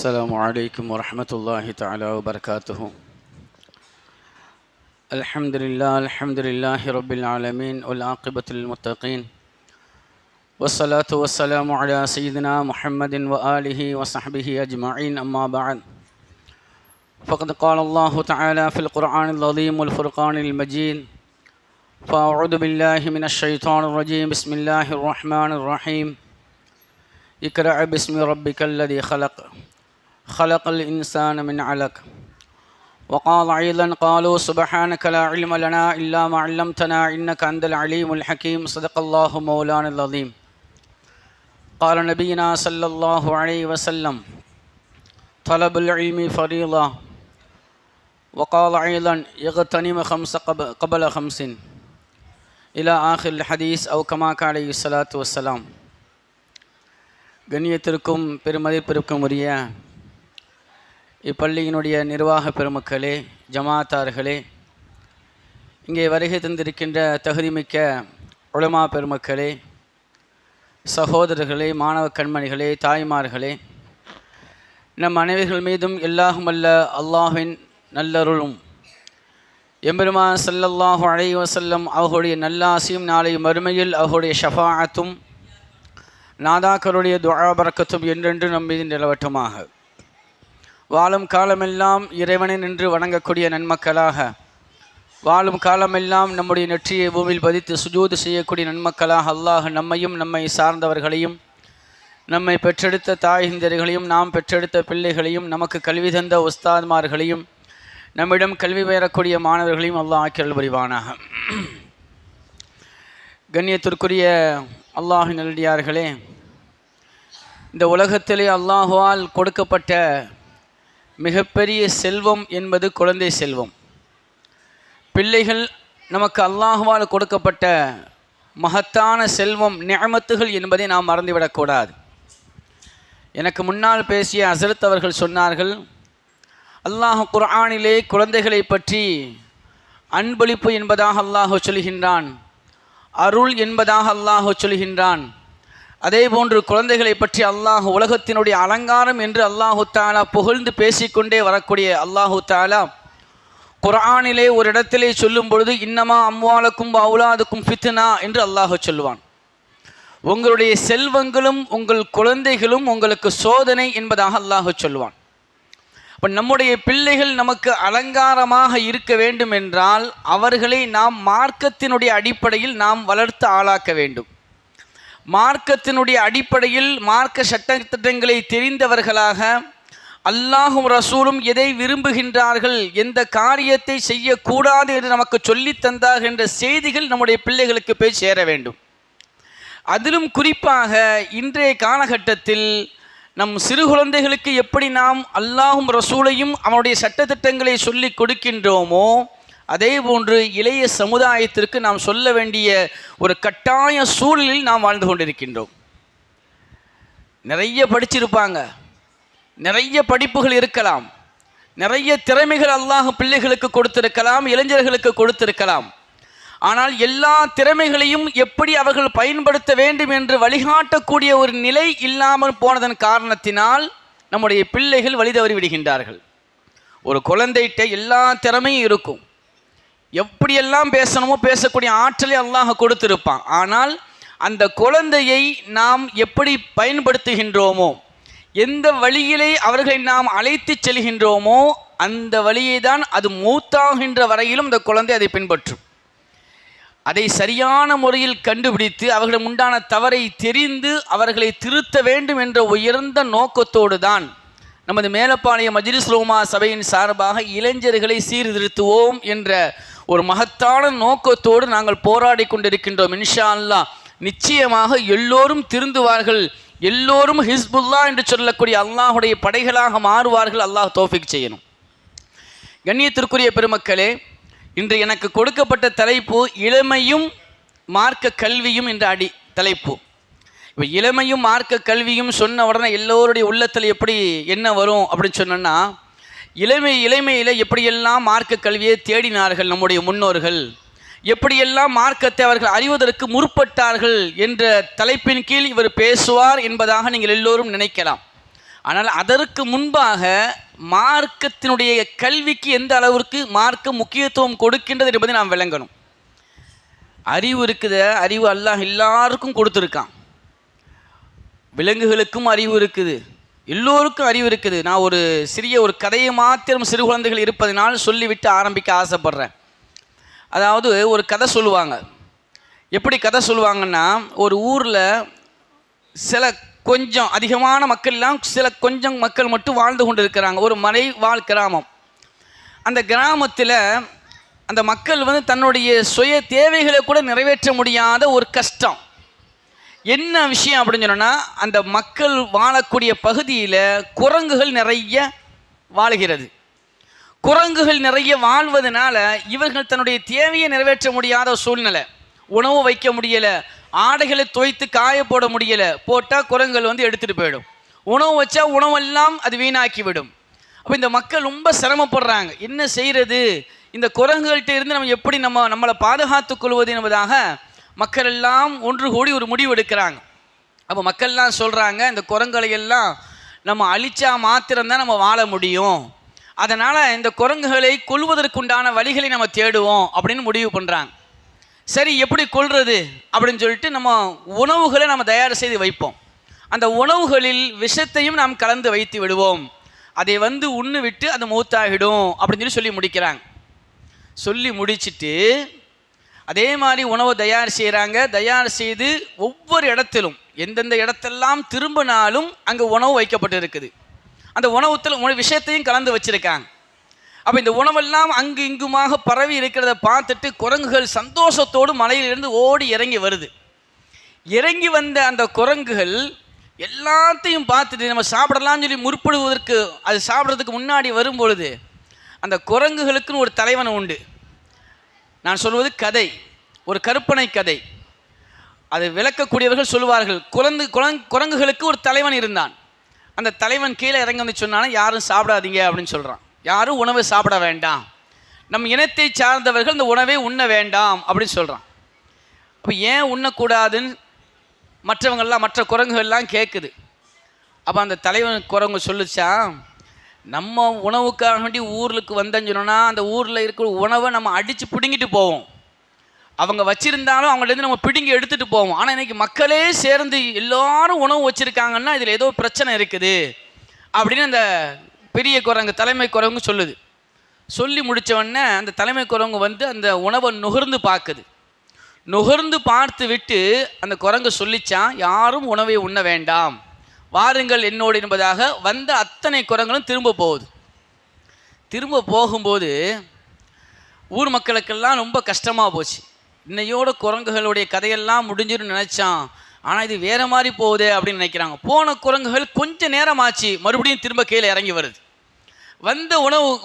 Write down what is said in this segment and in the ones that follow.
السلام عليكم ورحمة الله تعالى وبركاته. الحمد لله رب العالمين والعاقبة للمتقين والصلاة والسلام على سيدنا محمد وآله وصحبه أجمعين. أما بعد، فقد قال الله تعالى في القرآن العظيم والفرقان المجيد: فأعوذ بالله من الشيطان الرجيم. بسم الله الرحمن الرحيم. اقرأ باسم ربك الذي خلق الإنسان من علق. وقال أيضا: قالوا سبحانك لا علم لنا إلا ما علمتنا إنك أنت العليم الحكيم. صدق الله مولانا العظيم. قال نبينا صلى الله عليه وسلم: طلب العلم فريضة. وقال أيضا: اغتنم خمس قبل خمس إلى آخر الحديث أو كما قال عليه الصلاة والسلام. கண்ணியத்திற்கும் பெருமதிப்பிற்கும் உரிய இப்பள்ளியினுடைய நிர்வாக பெருமக்களே, ஜமாத்தார்களே, இங்கே வருகை தந்திருக்கின்ற தகுதிமிக்க உலமா பெருமக்களே, சகோதரர்களே, மாணவ கண்மணிகளே, தாய்மார்களே, நம் அனைவர்கள் மீதும் எல்லாஹுமல்ல அல்லாஹ்வின் நல்லருளும் எம்பெருமான் ஸல்லல்லாஹு அலைஹி வஸல்லம் அவர்களுடைய நல்லாசியும் நாளை மறுமையில் அவர்களுடைய ஷஃபாஅத்தும் நாதாக்களுடைய துஆ பரக்கத்தும் என்றென்று நம் மீது நிலவட்டுமாக. வாழும் காலமெல்லாம் இறைவனை நின்று வணங்கக்கூடிய நன்மக்களாக, வாழும் காலமெல்லாம் நம்முடைய நெற்றியை பூமியில் பதித்து சுஜூது செய்யக்கூடிய நன்மக்களாக அல்லாஹ் நம்மையும் நம்மை சார்ந்தவர்களையும், நம்மை பெற்றெடுத்த தாய்ந்தர்களையும், நாம் பெற்றெடுத்த பிள்ளைகளையும், நமக்கு கல்வி தந்த உஸ்தாத்மார்களையும், நம்மிடம் கல்வி பெறக்கூடிய மாணவர்களையும் அல்லாஹ் ஆக்கியருள் புரிவானாக. கண்ணியத்திற்குரிய அல்லாஹின் நல்லடியார்களே, இந்த உலகத்திலே அல்லாஹுவால் கொடுக்கப்பட்ட மிகப்பெரிய செல்வம் என்பது குழந்தை செல்வம். பிள்ளைகள் நமக்கு அல்லாஹுவால் கொடுக்கப்பட்ட மகத்தான செல்வம், நிஅமத்துகள் என்பதை நாம் மறந்துவிடக்கூடாது. எனக்கு முன்னால் பேசிய ஹஸரத் அவர்கள் சொன்னார்கள், அல்லாஹ் குர்ஆனிலே குழந்தைகளை பற்றி அன்பளிப்பு என்பதாக அல்லாஹ் சொல்கின்றான், அருள் என்பதாக அல்லாஹ் சொல்கின்றான். அதே போன்று குழந்தைகளை பற்றி அல்லாஹ் உலகத்தினுடைய அலங்காரம் என்று அல்லாஹு தஆலா புகழ்ந்து பேசிக்கொண்டே வரக்கூடிய அல்லாஹு தஆலா குர்ஆனிலே ஒரு இடத்திலே சொல்லும் பொழுது, இன்னமா அம்வாலக்கும் அவுலாதுக்கும் ஃபித்னா என்று அல்லாஹ் சொல்வான். உங்களுடைய செல்வங்களும் உங்கள் குழந்தைகளும் உங்களுக்கு சோதனை என்பதாக அல்லாஹ் சொல்வான். இப்போ நம்முடைய பிள்ளைகள் நமக்கு அலங்காரமாக இருக்க வேண்டும் என்றால் அவர்களை நாம் மார்க்கத்தினுடைய அடிப்படையில் நாம் வளர்த்து ஆளாக்க வேண்டும். மார்க்கத்தினுடைய அடிப்படையில் மார்க்க சட்டத்திட்டங்களை தெரிந்தவர்களாக, அல்லாஹும் ரசூலும் எதை விரும்புகின்றார்கள், எந்த காரியத்தை செய்யக்கூடாது என்று நமக்கு சொல்லித் தந்தார்கள் என்ற செய்திகள் நம்முடைய பிள்ளைகளுக்கு போய் சேர வேண்டும். அதிலும் குறிப்பாக இன்றைய காலகட்டத்தில் நம் சிறு குழந்தைகளுக்கு எப்படி நாம் அல்லாஹும் ரசூலையும் அவனுடைய சட்டத்திட்டங்களை சொல்லி கொடுக்கின்றோமோ, அதே போன்று இளைய சமுதாயத்திற்கு நாம் சொல்ல வேண்டிய ஒரு கட்டாய சூழலில் நாம் வாழ்ந்து கொண்டிருக்கின்றோம். நிறைய படிச்சிருப்பாங்க, நிறைய படிப்புகள் இருக்கலாம், நிறைய திறமைகள் அல்லாஹ் பிள்ளைகளுக்கு கொடுத்திருக்கலாம், இளைஞர்களுக்கு கொடுத்திருக்கலாம். ஆனால் எல்லா திறமைகளையும் எப்படி அவர்கள் பயன்படுத்த வேண்டும் என்று வழிகாட்டக்கூடிய ஒரு நிலை இல்லாமல் போனதன் காரணத்தினால் நம்முடைய பிள்ளைகள் வழி தவறி விடுகின்றார்கள். ஒரு குழந்தைகிட்ட எல்லா திறமையும் இருக்கும், எப்படியெல்லாம் பேசணுமோ பேசக்கூடிய ஆற்றலை அல்லாஹ் கொடுத்திருப்பான். ஆனால் அந்த குழந்தையை நாம் எப்படி பயன்படுத்துகின்றோமோ, எந்த வழியிலே அவர்களை நாம் அழைத்து செல்கின்றோமோ அந்த வழியை தான் அது மூத்தாகின்ற வரையிலும் அந்த குழந்தை அதை பின்பற்றும். அதை சரியான முறையில் கண்டுபிடித்து அவர்களிடம் உண்டான தவறை தெரிந்து அவர்களை திருத்த வேண்டும் என்ற உயர்ந்த நோக்கத்தோடு தான் நமது மேலப்பாளையம் மஜ்லிஸ் உலமா சபையின் சார்பாக இளைஞர்களை சீர்திருத்துவோம் என்ற ஒரு மகத்தான நோக்கத்தோடு நாங்கள் போராடி கொண்டிருக்கின்றோம். இன்ஷா அல்லாஹ் நிச்சயமாக எல்லோரும் திருந்துவார்கள், எல்லோரும் ஹிஸ்புல்லா என்று சொல்லக்கூடிய அல்லாஹுடைய படைகளாக மாறுவார்கள். அல்லாஹ் தௌஃபீக் செய்யணும். கண்ணியத்திற்குரிய பெருமக்களே, இன்று எனக்கு கொடுக்கப்பட்ட தலைப்பு இளமையும் மார்க்க கல்வியும் என்ற தலைப்பு. இப்போ இளமையும் மார்க்க கல்வியும் சொன்ன உடனே எல்லோருடைய உள்ளத்தில் எப்படி என்ன வரும் அப்படின்னு சொன்னோன்னா, இளமையில் எப்படியெல்லாம் மார்க்க கல்வியை தேடினார்கள் நம்முடைய முன்னோர்கள், எப்படியெல்லாம் மார்க்கத்தை அவர்கள் அறிவதற்கு முற்பட்டார்கள் என்ற தலைப்பின் கீழ் இவர் பேசுவார் என்பதாக நீங்கள் எல்லோரும் நினைக்கலாம். ஆனால் அதற்கு முன்பாக மார்க்கத்தினுடைய கல்விக்கு எந்த அளவிற்கு மார்க்கம் முக்கியத்துவம் கொடுக்கின்றது என்பதை நாம் விளங்கணும். அறிவு இருக்குது, அறிவு அல்லாஹ் எல்லாருக்கும் கொடுத்துருக்கான். விலங்குகளுக்கும் அறிவு இருக்குது, எல்லோருக்கும் அறிவு இருக்குது. நான் ஒரு சிறிய ஒரு கதையை மாத்திரம் சிறு குழந்தைகள் இருப்பதனால் சொல்லிவிட்டு ஆரம்பிக்க ஆசைப்படுறேன். அதாவது ஒரு கதை சொல்லுவாங்க. எப்படி கதை சொல்லுவாங்கன்னா, ஒரு ஊரில் சில கொஞ்சம் அதிகமான மக்கள் எல்லாம் சில கொஞ்சம் மக்கள் மட்டும் வாழ்ந்து கொண்டு இருக்கிறாங்க. ஒரு மலை வாழ் கிராமம். அந்த கிராமத்தில் அந்த மக்கள் தன்னுடைய சுய தேவைகளை கூட நிறைவேற்ற முடியாத ஒரு கஷ்டம். என்ன விஷயம் அப்படின்னு சொன்னால், அந்த மக்கள் வாழக்கூடிய பகுதியில் குரங்குகள் நிறைய வாழ்கிறது. குரங்குகள் நிறைய வாழ்வதனால இவர்கள் தன்னுடைய தேவையை நிறைவேற்ற முடியாத சூழ்நிலை. உணவு வைக்க முடியலை, ஆடைகளை துவைத்து காய போட முடியலை. போட்டால் குரங்குகள் எடுத்துகிட்டு போயிடும். உணவு வச்சா உணவெல்லாம் அது வீணாக்கிவிடும். அப்போ இந்த மக்கள் ரொம்ப சிரமப்படுறாங்க. என்ன செய்கிறது, இந்த குரங்குகள்கிட்ட இருந்து நம்ம எப்படி நம்மளை பாதுகாத்துக் கொள்வது என்பதாக மக்கள் எல்லாம் ஒன்று கூடி ஒரு முடிவு எடுக்கிறாங்க. அப்போ மக்கள்லாம் சொல்கிறாங்க, இந்த குரங்குகளை எல்லாம் நம்ம அழிச்சா மாத்திரம்தான் நம்ம வாழ முடியும். அதனால் இந்த குரங்குகளை கொல்வதற்குண்டான வழிகளை நம்ம தேடுவோம் அப்படின்னு முடிவு பண்ணுறாங்க. சரி, எப்படி கொல்றது அப்படின்னு சொல்லிட்டு நம்ம உணவுகளை நம்ம தயார் செய்து வைப்போம். அந்த உணவுகளில் விஷத்தையும் நாம் கலந்து வைத்து விடுவோம். அதை உண்ணு விட்டு அது மூத்தாகிடும் அப்படின்னு சொல்லி முடிக்கிறாங்க. சொல்லி முடிச்சுட்டு அதே மாதிரி உணவை தயார் செய்கிறாங்க. தயார் செய்து ஒவ்வொரு இடத்திலும் எந்தெந்த இடத்தெல்லாம் திரும்பினாலும் அங்கே உணவு வைக்கப்பட்டு இருக்குது. அந்த உணவுத்தில் விஷயத்தையும் கலந்து வச்சுருக்காங்க. அப்போ இந்த உணவெல்லாம் அங்கு இங்குமாக பரவி இருக்கிறத பார்த்துட்டு குரங்குகள் சந்தோஷத்தோடு மலையிலிருந்து ஓடி இறங்கி வருது. இறங்கி வந்த அந்த குரங்குகள் எல்லாத்தையும் பார்த்துட்டு நம்ம சாப்பிடலாம்னு சொல்லி முற்படுவதற்கு, அது சாப்பிட்றதுக்கு முன்னாடி வரும்பொழுது அந்த குரங்குகளுக்குன்னு ஒரு தலைவன் உண்டு. நான் சொல்வது கதை, ஒரு கற்பனை கதை. அதை விளக்கக்கூடியவர்கள் சொல்லுவார்கள், குரங்குகளுக்கு ஒரு தலைவன் இருந்தான். அந்த தலைவன் கீழே இறங்கி சொன்னாலும் யாரும் சாப்பிடாதீங்க அப்படின்னு சொல்கிறான். யாரும் உணவை சாப்பிட வேண்டாம், நம் இனத்தை சார்ந்தவர்கள் இந்த உணவை உண்ண வேண்டாம் அப்படின்னு சொல்கிறான். அப்போ ஏன் உண்ணக்கூடாதுன்னு மற்ற குரங்குகள்லாம் கேட்குது. அப்போ அந்த தலைவன் குரங்கு சொல்லிச்சா, நம்ம உணவுக்காக வேண்டி ஊருக்கு வந்தேன்னு சொன்னால் அந்த ஊரில் இருக்கிற உணவை நம்ம அடித்து பிடுங்கிட்டு போவோம். அவங்க வச்சுருந்தாலும் அவங்கள்டேருந்து நம்ம பிடுங்கி எடுத்துகிட்டு போவோம். ஆனால் இன்றைக்கி மக்களே சேர்ந்து எல்லாரும் உணவு வச்சுருக்காங்கன்னா இதில் ஏதோ பிரச்சனை இருக்குது அப்படின்னு அந்த பெரிய குரங்கு, தலைமை குரங்கு சொல்லுது. சொல்லி முடித்தவொடனே அந்த தலைமை குரங்கு அந்த உணவை நுகர்ந்து பார்க்குது. நுகர்ந்து பார்த்து விட்டு அந்த குரங்கு சொல்லிச்சான், யாரும் உணவை உண்ண வேண்டாம், வாருங்கள் என்னோடு என்பதாக வந்த அத்தனை குரங்களும் திரும்ப போகுது. திரும்ப போகும்போது ஊர் மக்களுக்கெல்லாம் ரொம்ப கஷ்டமாக போச்சு. இன்னையோட குரங்குகளுடைய கதையெல்லாம் முடிஞ்சிடும் நினச்சான், ஆனால் இது வேறு மாதிரி போகுது அப்படின்னு நினைக்கிறாங்க. போன குரங்குகள் கொஞ்சம் நேரமாச்சு, மறுபடியும் திரும்ப கீழே இறங்கி வருது.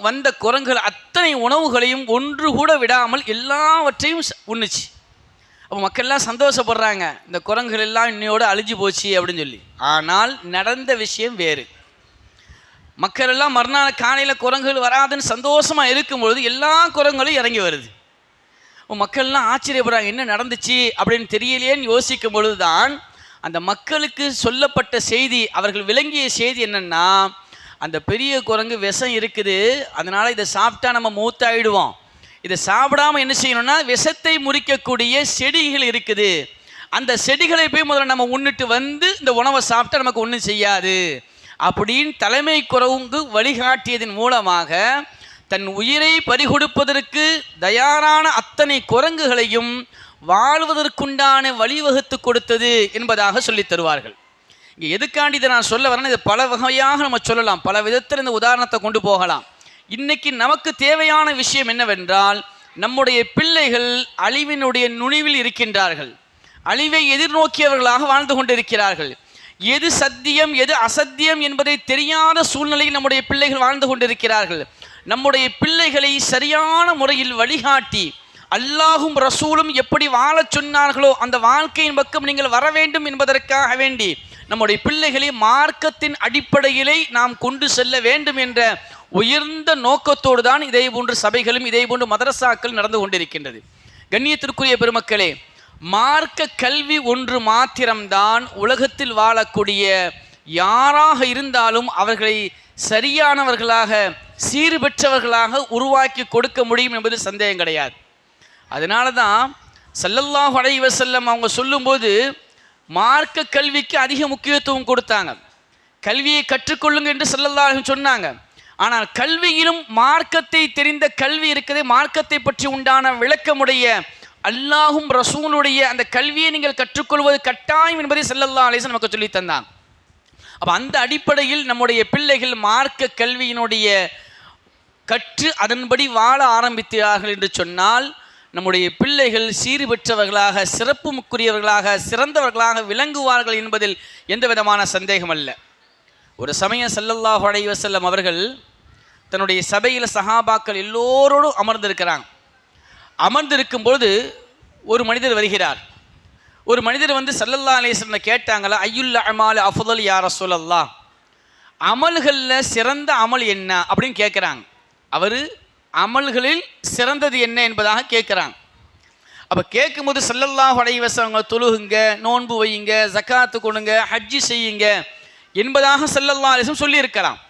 வந்த குரங்குகள் அத்தனை உணவுகளையும் ஒன்று கூட விடாமல் எல்லாவற்றையும் உண்ணுச்சு. அப்போ மக்கள்லாம் சந்தோஷப்படுறாங்க, இந்த குரங்குகள் எல்லாம் இன்னையோடு அழிஞ்சு போச்சு அப்படின்னு சொல்லி. ஆனால் நடந்த விஷயம் வேறு. மக்கள் எல்லாம் மறுநாள் காலையில் குரங்குகள் வராதுன்னு சந்தோஷமாக இருக்கும்பொழுது எல்லா குரங்குகளும் இறங்கி வருது. மக்கள்லாம் ஆச்சரியப்படுறாங்க, என்ன நடந்துச்சு அப்படின்னு தெரியலையேன்னு யோசிக்கும் பொழுது தான் அந்த மக்களுக்கு சொல்லப்பட்ட செய்தி, அவர்கள் விளங்கிய செய்தி என்னென்னா, அந்த பெரிய குரங்கு விஷம் இருக்குது, அதனால் இதை சாப்பிட்டா நம்ம மூத்தாயிடுவோம். இதை சாப்பிடாமல் என்ன செய்யணும்னா விஷத்தை முறிக்கக்கூடிய செடிகள் இருக்குது, அந்த செடிகளை போய் முதல்ல நம்ம உண்ணிட்டு இந்த உணவை சாப்பிட்டா நமக்கு ஒன்றும் செய்யாது அப்படின்னு தலைமை குரங்கு வழிகாட்டியதன் மூலமாக தன் உயிரை பறிகொடுப்பதற்கு தயாரான அத்தனை குரங்குகளையும் வாழ்வதற்குண்டான வழிவகுத்து கொடுத்தது என்பதாக சொல்லித் தருவார்கள். இங்கே எதுக்காண்டி இதை நான் சொல்ல வரேன்னா, இது பல வகையாக நம்ம சொல்லலாம், பல விதத்தில் இந்த உதாரணத்தை கொண்டு போகலாம். இன்னைக்கு நமக்கு தேவையான விஷயம் என்னவென்றால், நம்முடைய பிள்ளைகள் அழிவினுடைய நுனிவில் இருக்கின்றார்கள், அழிவை எதிர்நோக்கியவர்களாக வாழ்ந்து கொண்டிருக்கிறார்கள். எது சத்தியம் எது அசத்தியம் என்பதை தெரியாத சூழ்நிலையில் நம்முடைய பிள்ளைகள் வாழ்ந்து கொண்டிருக்கிறார்கள். நம்முடைய பிள்ளைகளை சரியான முறையில் வழிகாட்டி அல்லாஹும் ரசூலும் எப்படி வாழச் சொன்னார்களோ அந்த வாழ்க்கையின் பக்கம் நீங்கள் வர வேண்டும் என்பதற்காக வேண்டி நம்முடைய பிள்ளைகளை மார்க்கத்தின் அடிப்படையிலே நாம் கொண்டு செல்ல வேண்டும் என்ற உயர்ந்த நோக்கத்தோடு தான் இதே போன்ற சபைகளும் இதே போன்ற மதரசாக்கள் நடந்து கொண்டிருக்கின்றது. கண்ணியத்திற்குரிய பெருமக்களே, மார்க்க கல்வி ஒன்று மாத்திரம்தான் உலகத்தில் வாழக்கூடிய யாராக இருந்தாலும் அவர்களை சரியானவர்களாக சீர் பெற்றவர்களாக உருவாக்கி கொடுக்க முடியும் என்பது சந்தேகம் கிடையாது. அதனால தான் ஸல்லல்லாஹு அலைஹி வஸல்லம் அவங்க சொல்லும்போது மார்க்க கல்விக்கு அதிக முக்கியத்துவம் கொடுத்தாங்க. கல்வியை கற்றுக்கொள்ளுங்க என்று ஸல்லல்லாஹு அலைஹி வஸல்லம் சொன்னாங்க. ஆனால் கல்வியிலும் மார்க்கத்தை தெரிந்த கல்வி இருக்குது, மார்க்கத்தை பற்றி உண்டான விளக்கமுடைய அல்லாஹும் ரசூலுடைய அந்த கல்வியை நீங்கள் கற்றுக்கொள்வது கட்டாயம் என்பதை ஸல்லல்லாஹு அலைஹி வஸல்லம் நமக்கு சொல்லி தந்தாங்க. அப்போ அந்த அடிப்படையில் நம்முடைய பிள்ளைகள் மார்க்க கல்வியினுடைய கற்று அதன்படி வாழ ஆரம்பித்தார்கள் என்று சொன்னால் நம்முடைய பிள்ளைகள் சீறு பெற்றவர்களாக சிறப்புக்குரியவர்களாக சிறந்தவர்களாக விளங்குவார்கள் என்பதில் எந்த விதமான சந்தேகம் அல்ல. ஒரு சமயம் ஸல்லல்லாஹு அலைஹி வஸல்லம் அவர்கள் தன்னுடைய சபையில் சஹாபாக்கள் எல்லோரோடும் அமர்ந்திருக்கிறாங்க. அமர்ந்திருக்கும்போது ஒரு மனிதர் வருகிறார். ஒரு மனிதர் வந்து ஸல்லல்லாஹு அலைஹி வஸல்லம் கேட்டாங்களா, ஐயுல் அமால் அஃதல் யா ரசூலல்லாஹ், அமல்களில் சிறந்த அமல் என்ன அப்படின்னு கேட்குறாங்க. அவர் அமல்களில் சிறந்தது என்ன என்பதாக கேட்குறாங்க. அப்போ கேட்கும்போது ஸல்லல்லாஹு அலைஹி வஸல்லம் தொழுகுங்க, நோன்பு வையுங்க, ஜக்காத்து கொடுங்க, ஹஜ்ஜி செய்யுங்க என்பதாக ஸல்லல்லாஹு அலைஹி வஸல்லம் சொல்லியிருக்கலாம்.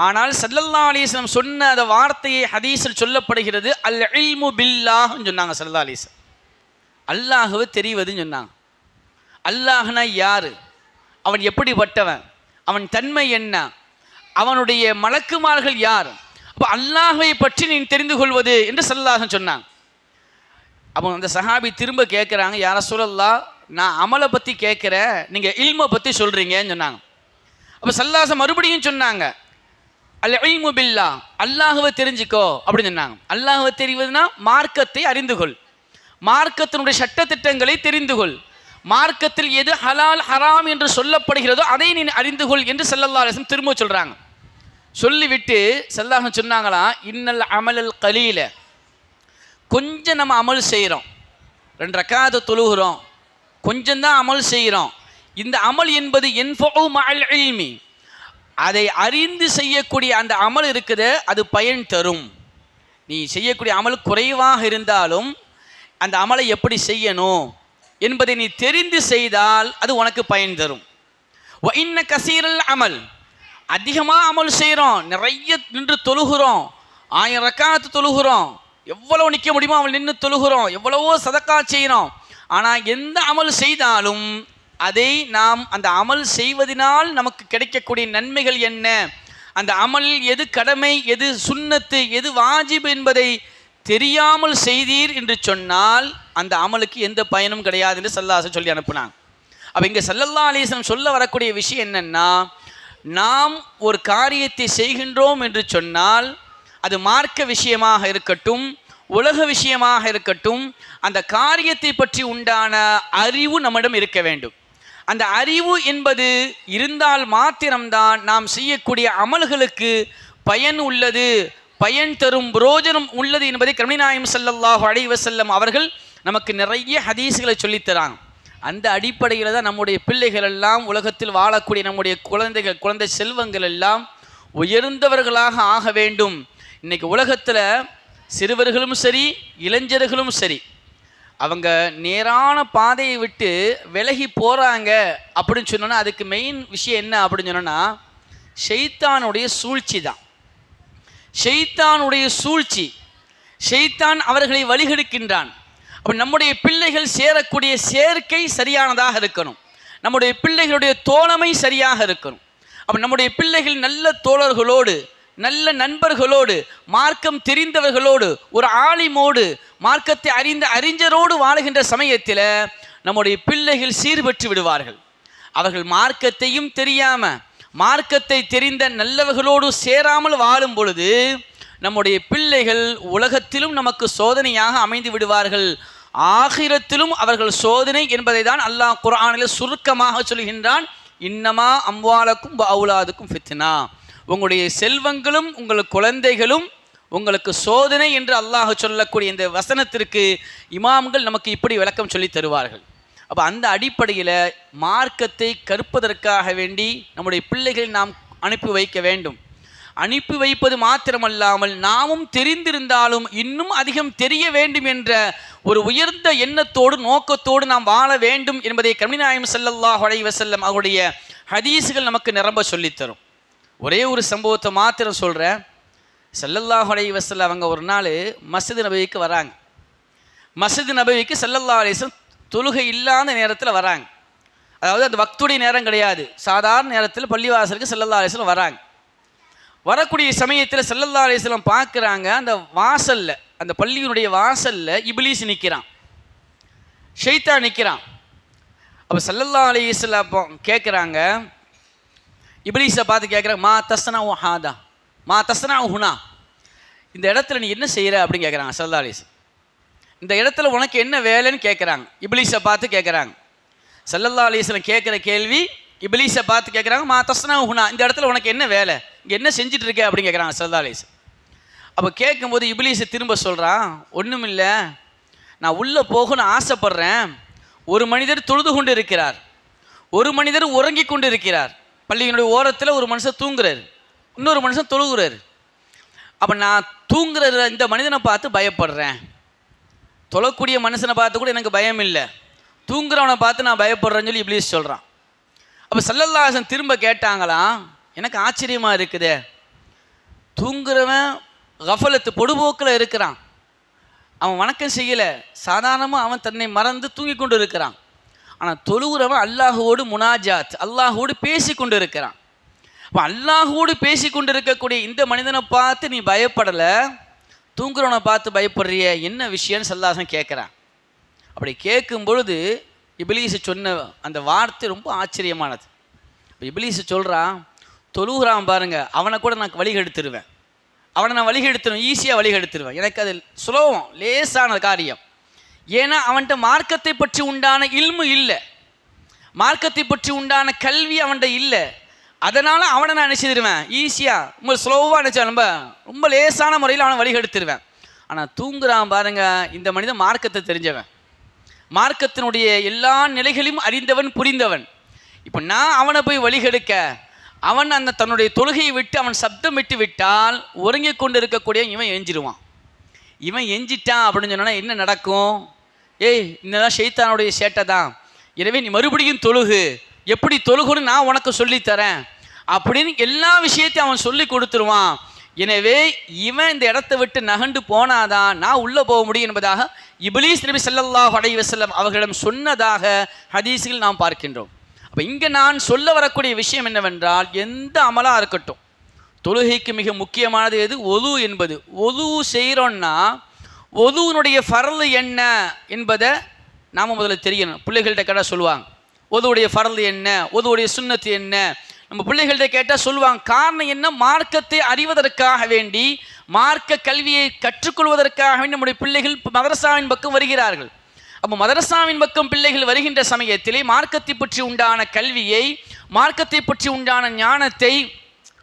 ஆனால் ஸல்லல்லாஹு அலைஹி வஸல்லம் சொன்ன அந்த வார்த்தையை ஹதீஸில் சொல்லப்படுகிறது அல் இல்மு பில்லாஹ்னு சொன்னாங்க. ஸல்லல்லாஹு அலைஹி வஸல்லம் அல்லாஹ்வை தெரிவதுன்னு சொன்னாங்க. அல்லாஹ்னா யார், அவன் எப்படிப்பட்டவன், அவன் தன்மை என்ன, அவனுடைய மலக்குமார்கள் யார், அப்போ அல்லாஹ்வை பற்றி நீ தெரிந்து கொள்வது என்று ஸல்லல்லாஹு சொன்னாங்க. அப்போ அந்த சஹாபி திரும்ப கேட்குறாங்க, யா ரசூலல்லாஹ் நான் அமலை பற்றி கேட்குறேன், நீங்கள் இல்மை பற்றி சொல்கிறீங்கன்னு சொன்னாங்க. அப்போ ஸல்லல்லாஹு மறுபடியும் சொன்னாங்க அல் இல்மு பில்லாஹ், அல்லாஹ்வை தெரிஞ்சுக்கோ அப்படின்னு சொன்னாங்க. அல்லாஹ்வை தெரிவதுனா மார்க்கத்தை அறிந்து கொள், மார்க்கத்தினுடைய சட்டத்திட்டங்களை தெரிந்து கொள், மார்க்கத்தில் எது ஹலால் ஹராம் என்று சொல்லப்படுகிறதோ அதை நீ அறிந்து கொள் என்று ஸல்லல்லாஹு அலைஹி வஸல்லம் திரும்ப சொல்கிறாங்க. சொல்லிவிட்டு ஸல்லல்லாஹு சொன்னாங்களா, இன்னல் அமலல் கலீல, கொஞ்சம் நம்ம அமல் செய்கிறோம், 2 ரக்காத்து தொழுகிறோம், கொஞ்சம்தான் அமல் செய்கிறோம். இந்த அமல் என்பது யன்ஃபஉ மஅல் இல்மி, அதை அறிந்து செய்யக்கூடிய அந்த அமல் இருக்குது, அது பயன் தரும். நீ செய்யக்கூடிய அமல் குறைவாக இருந்தாலும் அந்த அமலை எப்படி செய்யணும் என்பதை நீ தெரிந்து செய்தால் அது உனக்கு பயன் தரும். வ இன்ன கசீரல் அமல், அதிகமாக அமல் செய்கிறோம், நிறைய நின்று தொழுகிறோம், 1000 ரக்காத்து தொழுகிறோம், எவ்வளோ நிற்க முடியுமோ அவள் நின்று தொழுகிறோம், எவ்வளவோ சதக்கா செய்கிறோம். ஆனால் எந்த அமல் செய்தாலும் அதை நாம் அந்த அமல் செய்வதனால் நமக்கு கிடைக்கக்கூடிய நன்மைகள் என்ன, அந்த அமல் எது கடமை, எது சுன்னத்து, எது வாஜிப் என்பதை தெரியாமல் செய்தீர் என்று சொன்னால் அந்த அமலுக்கு எந்த பயனும் கிடையாது என்று ஸல்லல்லாஹு சொல்லி அனுப்புனாங்க. அப்போ இங்கே ஸல்லல்லாஹு அலைஹி வஸல்லம் சொல்ல வரக்கூடிய விஷயம் என்னென்னா, நாம் ஒரு காரியத்தை செய்கின்றோம் என்று சொன்னால் அது மார்க்க விஷயமாக இருக்கட்டும், உலக விஷயமாக இருக்கட்டும், அந்த காரியத்தை பற்றி உண்டான அறிவு நம்மிடம் இருக்க வேண்டும். அந்த அறிவு என்பது இருந்தால் மாத்திரம்தான் நாம் செய்யக்கூடிய அமல்களுக்கு பயன் உள்ளது, பயன் தரும் புரோஜனம் உள்ளது என்பதை கண்மணி நாயகம் ஸல்லல்லாஹு அலைஹி வஸல்லம் அவர்கள் நமக்கு நிறைய ஹதீஸ்களை சொல்லித்தராங்க. அந்த அடிப்படையில் தான் நம்முடைய பிள்ளைகள் எல்லாம், உலகத்தில் வாழக்கூடிய நம்முடைய குழந்தை செல்வங்கள் எல்லாம் உயர்ந்தவர்களாக ஆக வேண்டும். இன்றைக்கி உலகத்தில் சிறுவர்களும் சரி இளைஞர்களும் சரி அவங்க நேரான பாதையை விட்டு விலகி போகிறாங்க அப்படின்னு சொன்னோன்னா அதுக்கு மெயின் விஷயம் என்ன அப்படின்னு சொன்னோன்னா ஷைத்தானுடைய சூழ்ச்சி தான். ஷைத்தானுடைய சூழ்ச்சி, ஷைத்தான் அவர்களை வழிகெடுக்கின்றான். அப்போ நம்முடைய பிள்ளைகள் சேரக்கூடிய சேர்க்கை சரியானதாக இருக்கணும், நம்முடைய பிள்ளைகளுடைய தோழமை சரியாக இருக்கணும். அப்போ நம்முடைய பிள்ளைகள் நல்ல தோழர்களோடு, நல்ல நண்பர்களோடு, மார்க்கம் தெரிந்தவர்களோடு, ஒரு ஆலிமோடு, மார்க்கத்தை அறிந்த அறிஞரோடு வாழுகின்ற சமயத்தில் நம்முடைய பிள்ளைகள் சீர்பெற்று விடுவார்கள். அவர்கள் மார்க்கத்தையும் தெரியாமல் மார்க்கத்தை தெரிந்த நல்லவர்களோடு சேராமல் வாழும் பொழுது நம்முடைய பிள்ளைகள் உலகத்திலும் நமக்கு சோதனையாக அமைந்து விடுவார்கள், ஆகிரத்திலும் அவர்கள் சோதனை என்பதை தான் அல்லாஹ் குர்ஆனில் சுருக்கமாக சொல்கின்றான். இன்னமா அம்வாலக்கும் அவுலாதுக்கும் ஃபித்னா, உங்களுடைய செல்வங்களும் உங்கள் குழந்தைகளும் உங்களுக்கு சோதனை என்று அல்லாஹ் சொல்லக்கூடிய இந்த வசனத்திற்கு இமாம்கள் நமக்கு இப்படி விளக்கம் சொல்லி தருவார்கள். அப்போ அந்த அடிப்படையில் மார்க்கத்தை கற்பதற்காக வேண்டி நம்முடைய பிள்ளைகளை நாம் அனுப்பி வைக்க வேண்டும். அனுப்பி வைப்பது மாத்திரமல்லாமல் நாமும் தெரிந்திருந்தாலும் இன்னும் அதிகம் தெரிய வேண்டும் என்ற ஒரு உயர்ந்த எண்ணத்தோடு நோக்கத்தோடு நாம் வாழ வேண்டும் என்பதை கண்மணி நாயகம் ஸல்லல்லாஹு அலைஹி வஸல்லம் அவருடைய ஹதீஸுகள் நமக்கு நிரம்ப சொல்லித்தரும். ஒரே ஒரு சம்பவத்தை மாத்திரம் சொல்கிறேன். ஸல்லல்லாஹு அலைஹி வஸல்லம் அவங்க ஒரு நாள் மஸ்ஜித் நபவிக்கு வராங்க. மஸ்ஜித் நபவிக்கு ஸல்லல்லாஹு அலைஹி வஸல்லம் தொழுகை இல்லாத நேரத்தில் வராங்க. அதாவது அந்த வக்துடைய நேரம் கிடையாது, சாதாரண நேரத்தில் பள்ளிவாசலுக்கு ஸல்லல்லாஹு அலைஹி வஸல்லம் வராங்க. வரக்கூடிய சமயத்தில் ஸல்லல்லாஹு அலைஹி வஸல்லம் பார்க்குறாங்க, அந்த வாசலில், அந்த பள்ளியினுடைய வாசலில் இப்லீஸ் நிற்கிறான், ஷைத்தான் நிற்கிறான். அப்போ ஸல்லல்லாஹு அலைஹி வஸல்லம் அப்போ கேட்குறாங்க, இப்லீஸை பார்த்து கேட்குறாங்க, மா தஸ்னா உ ஹாதா மா தஸ்னா ஹுனா, இந்த இடத்துல நீ என்ன செய்கிற அப்படின்னு கேட்குறாங்க ஸல்லல்லாஹு அலைஹி வஸல்லம். இந்த இடத்துல உனக்கு என்ன வேலைன்னு கேட்குறாங்க, இப்லீஸை பார்த்து கேட்குறாங்க. ஸல்லல்லாஹு அலைஹி வஸல்லம் கேட்குற கேள்வி, இப்லீஸை பார்த்து கேட்குறாங்க, மா தஸ்னா ஹுனா, இந்த இடத்துல உனக்கு என்ன வேலை, இங்கே என்ன செஞ்சுட்டு இருக்க அப்படின்னு கேட்குறாங்க ஸல்லல்லாஹு அலைஹி வஸல்லம். அப்போ கேட்கும்போது இப்லீஸை திரும்ப சொல்கிறான், ஒன்றும் இல்லை, நான் உள்ளே போகணும்னு ஆசைப்படுறேன். ஒரு மனிதர் தொழுது கொண்டு இருக்கிறார், ஒரு மனிதர் உறங்கி கொண்டு இருக்கிறார். பள்ளியினுடைய ஓரத்தில் ஒரு மனுஷன் தூங்குறாரு, இன்னொரு மனுஷன் தொழுகிறாரு. அப்போ நான் தூங்குற இந்த மனிதனை பார்த்து பயப்படுறேன். தொழக்கூடிய மனுஷனை பார்த்து கூட எனக்கு பயம் இல்லை, தூங்குறவனை பார்த்து நான் பயப்படுறேன்னு சொல்லி இப்லீஸ் சொல்கிறான். அப்போ ஸல்லல்லாஹு அலைஹி வஸல்லம் திரும்ப கேட்டாங்களாம், எனக்கு ஆச்சரியமாக இருக்குதே, தூங்குறவன் கஃபலத்து பொடுபோக்கில் இருக்கிறான், அவன் வணக்கம் செய்யலை, சாதாரணமாக அவன் தன்னை மறந்து தூங்கி கொண்டு இருக்கிறான். ஆனால் தொழுகிறவன் அல்லாஹுவோடு முனாஜாத், அல்லாஹுவோடு பேசி கொண்டு இருக்கிறான். அப்போ அல்லாஹுவோடு பேசி கொண்டு இருக்கக்கூடிய இந்த மனிதனை பார்த்து நீ பயப்படலை, தூங்குறவனை பார்த்து பயப்படுறிய, என்ன விஷயம்னு ஸல்லல்லாஹு அலைஹி வஸல்லம் கேட்குறான். அப்படி கேட்கும் பொழுது இப்லீஸ் சொன்ன அந்த வார்த்தை ரொம்ப ஆச்சரியமானது. இப்போ இப்லீஸ் சொல்கிறான், தொழுகிறான் பாருங்க, அவனை கூட நான் வழிகெடுத்துருவேன், அவனை நான் வழிகெடுத்துருவேன், ஈஸியாக வழிகெடுத்துருவேன், எனக்கு அது சுலபம், லேசான காரியம். ஏன்னா அவன்கிட்ட மார்க்கத்தை பற்றி உண்டான இல்மு இல்லை, மார்க்கத்தை பற்றி உண்டான கல்வி அவன்கிட்ட இல்லை. அதனால் அவனை நான் நினச்சிடுவேன், ஈஸியாக உங்களுக்கு ஸ்லோவாக நினச்சா ரொம்ப லேசான முறையில் அவனை வழிகெடுத்துருவேன். ஆனால் தூங்குறான் பாருங்க, இந்த மனிதன் மார்க்கத்தை தெரிஞ்சவன், மார்க்கத்தினுடைய எல்லா நிலைகளையும் அறிந்தவன், புரிந்தவன். இப்போ நான் அவனை போய் வழிகெடுக்க, அவன் அந்த தன்னுடைய தொழுகையை விட்டு அவன் சப்தம் விட்டு விட்டால் உறங்கி கொண்டு இருக்கக்கூடிய இவன் எஞ்சிடுவான். இவன் எஞ்சிட்டான் அப்படின்னு சொன்னா என்ன நடக்கும்? ஏய், இன்னதான் ஷைத்தானுடைய சேட்டை தான், எனவே நீ மறுபடியும் தொழுகு, எப்படி தொழுகுன்னு நான் உனக்கு சொல்லித்தரேன் அப்படின்னு எல்லா விஷயத்தையும் அவன் சொல்லி கொடுத்துருவான். எனவே இவன் இந்த இடத்தை விட்டு நகண்டு போனாதான் நான் உள்ளே போக முடியும் என்பதாக இப்லீஸ் நபி ஸல்லல்லாஹு அலைஹி வஸல்லம் அவர்களிடம் சொன்னதாக ஹதீஸில் நாம் பார்க்கின்றோம். அப்போ இங்கே நான் சொல்ல வரக்கூடிய விஷயம் என்னவென்றால், எந்த அமலாக இருக்கட்டும், தொழுகைக்கு மிக முக்கியமானது எது? ஒது என்பது. ஒது செய்கிறோன்னா ஒதுனுடைய ஃபர்லு என்ன என்பதை நாம் முதல்ல தெரியணும். பிள்ளைகள்கிட்ட கேட்டால் சொல்லுவாங்க, ஒதுவுடைய ஃபர்லு என்ன, ஒதுவுடைய சுன்னத்து என்ன, நம்ம பிள்ளைகள்கிட்ட கேட்டால் சொல்லுவாங்க. காரணம் என்ன? மார்க்கத்தை அறிவதற்காக வேண்டி, மார்க்க கல்வியை கற்றுக்கொள்வதற்காக வேண்டி நம்முடைய பிள்ளைகள் மதரசாவின் பக்கம் வருகிறார்கள். அப்போ மதரசாவின் பக்கம் பிள்ளைகள் வருகின்ற சமயத்திலே மார்க்கத்தை பற்றி உண்டான கல்வியை, மார்க்கத்தை பற்றி உண்டான ஞானத்தை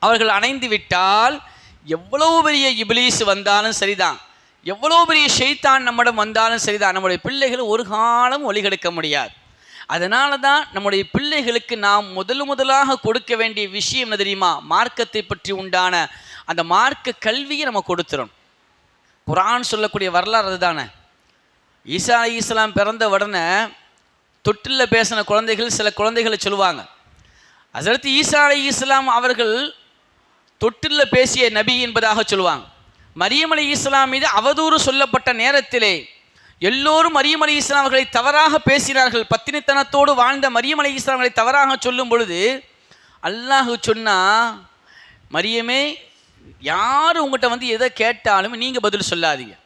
அவர்கள் அடைந்து விட்டால், எவ்வளோ பெரிய இப்லீஸ் வந்தாலும் சரிதான், எவ்வளோ பெரிய ஷைத்தான் நம்மிடம் வந்தாலும் சரிதான், நம்முடைய பிள்ளைகள் ஒரு காலம் ஒளிகெடுக்க முடியாது. அதனால தான் நம்முடைய பிள்ளைகளுக்கு நாம் முதலாக கொடுக்க வேண்டிய விஷயம் என்ன தெரியுமா? மார்க்கத்தை பற்றி உண்டான அந்த மார்க்க கல்வியை நம்ம கொடுத்துறோம். குர்ஆன் சொல்லக்கூடிய வரலாறு அதுதானே. ஈசா அலைஹிஸ்ஸலாம் பிறந்த உடனே தொட்டிலில் பேசின குழந்தைகள் சில குழந்தைகளை சொல்லுவாங்க, ஹஸரத் ஈசா அலைஹிஸ்ஸலாம் அவர்கள் தொட்டிலில் பேசிய நபி என்பதாக சொல்லுவாங்க. மரியம் அலைஹிஸ்ஸலாம் மீது அவதூறு சொல்லப்பட்ட நேரத்திலே எல்லோரும் மரியம் அலைஹிஸ்ஸலாம் அவர்களை தவறாக பேசினார்கள். பத்தினித்தனத்தோடு வாழ்ந்த மரியம் அலைஹிஸ்ஸலாம் அவர்களை தவறாக சொல்லும் பொழுது அல்லாஹ் சொன்னா, மரியமே, யார் உங்கள்கிட்ட வந்து எதை கேட்டாலும் நீங்கள் பதில் சொல்லாதீங்க,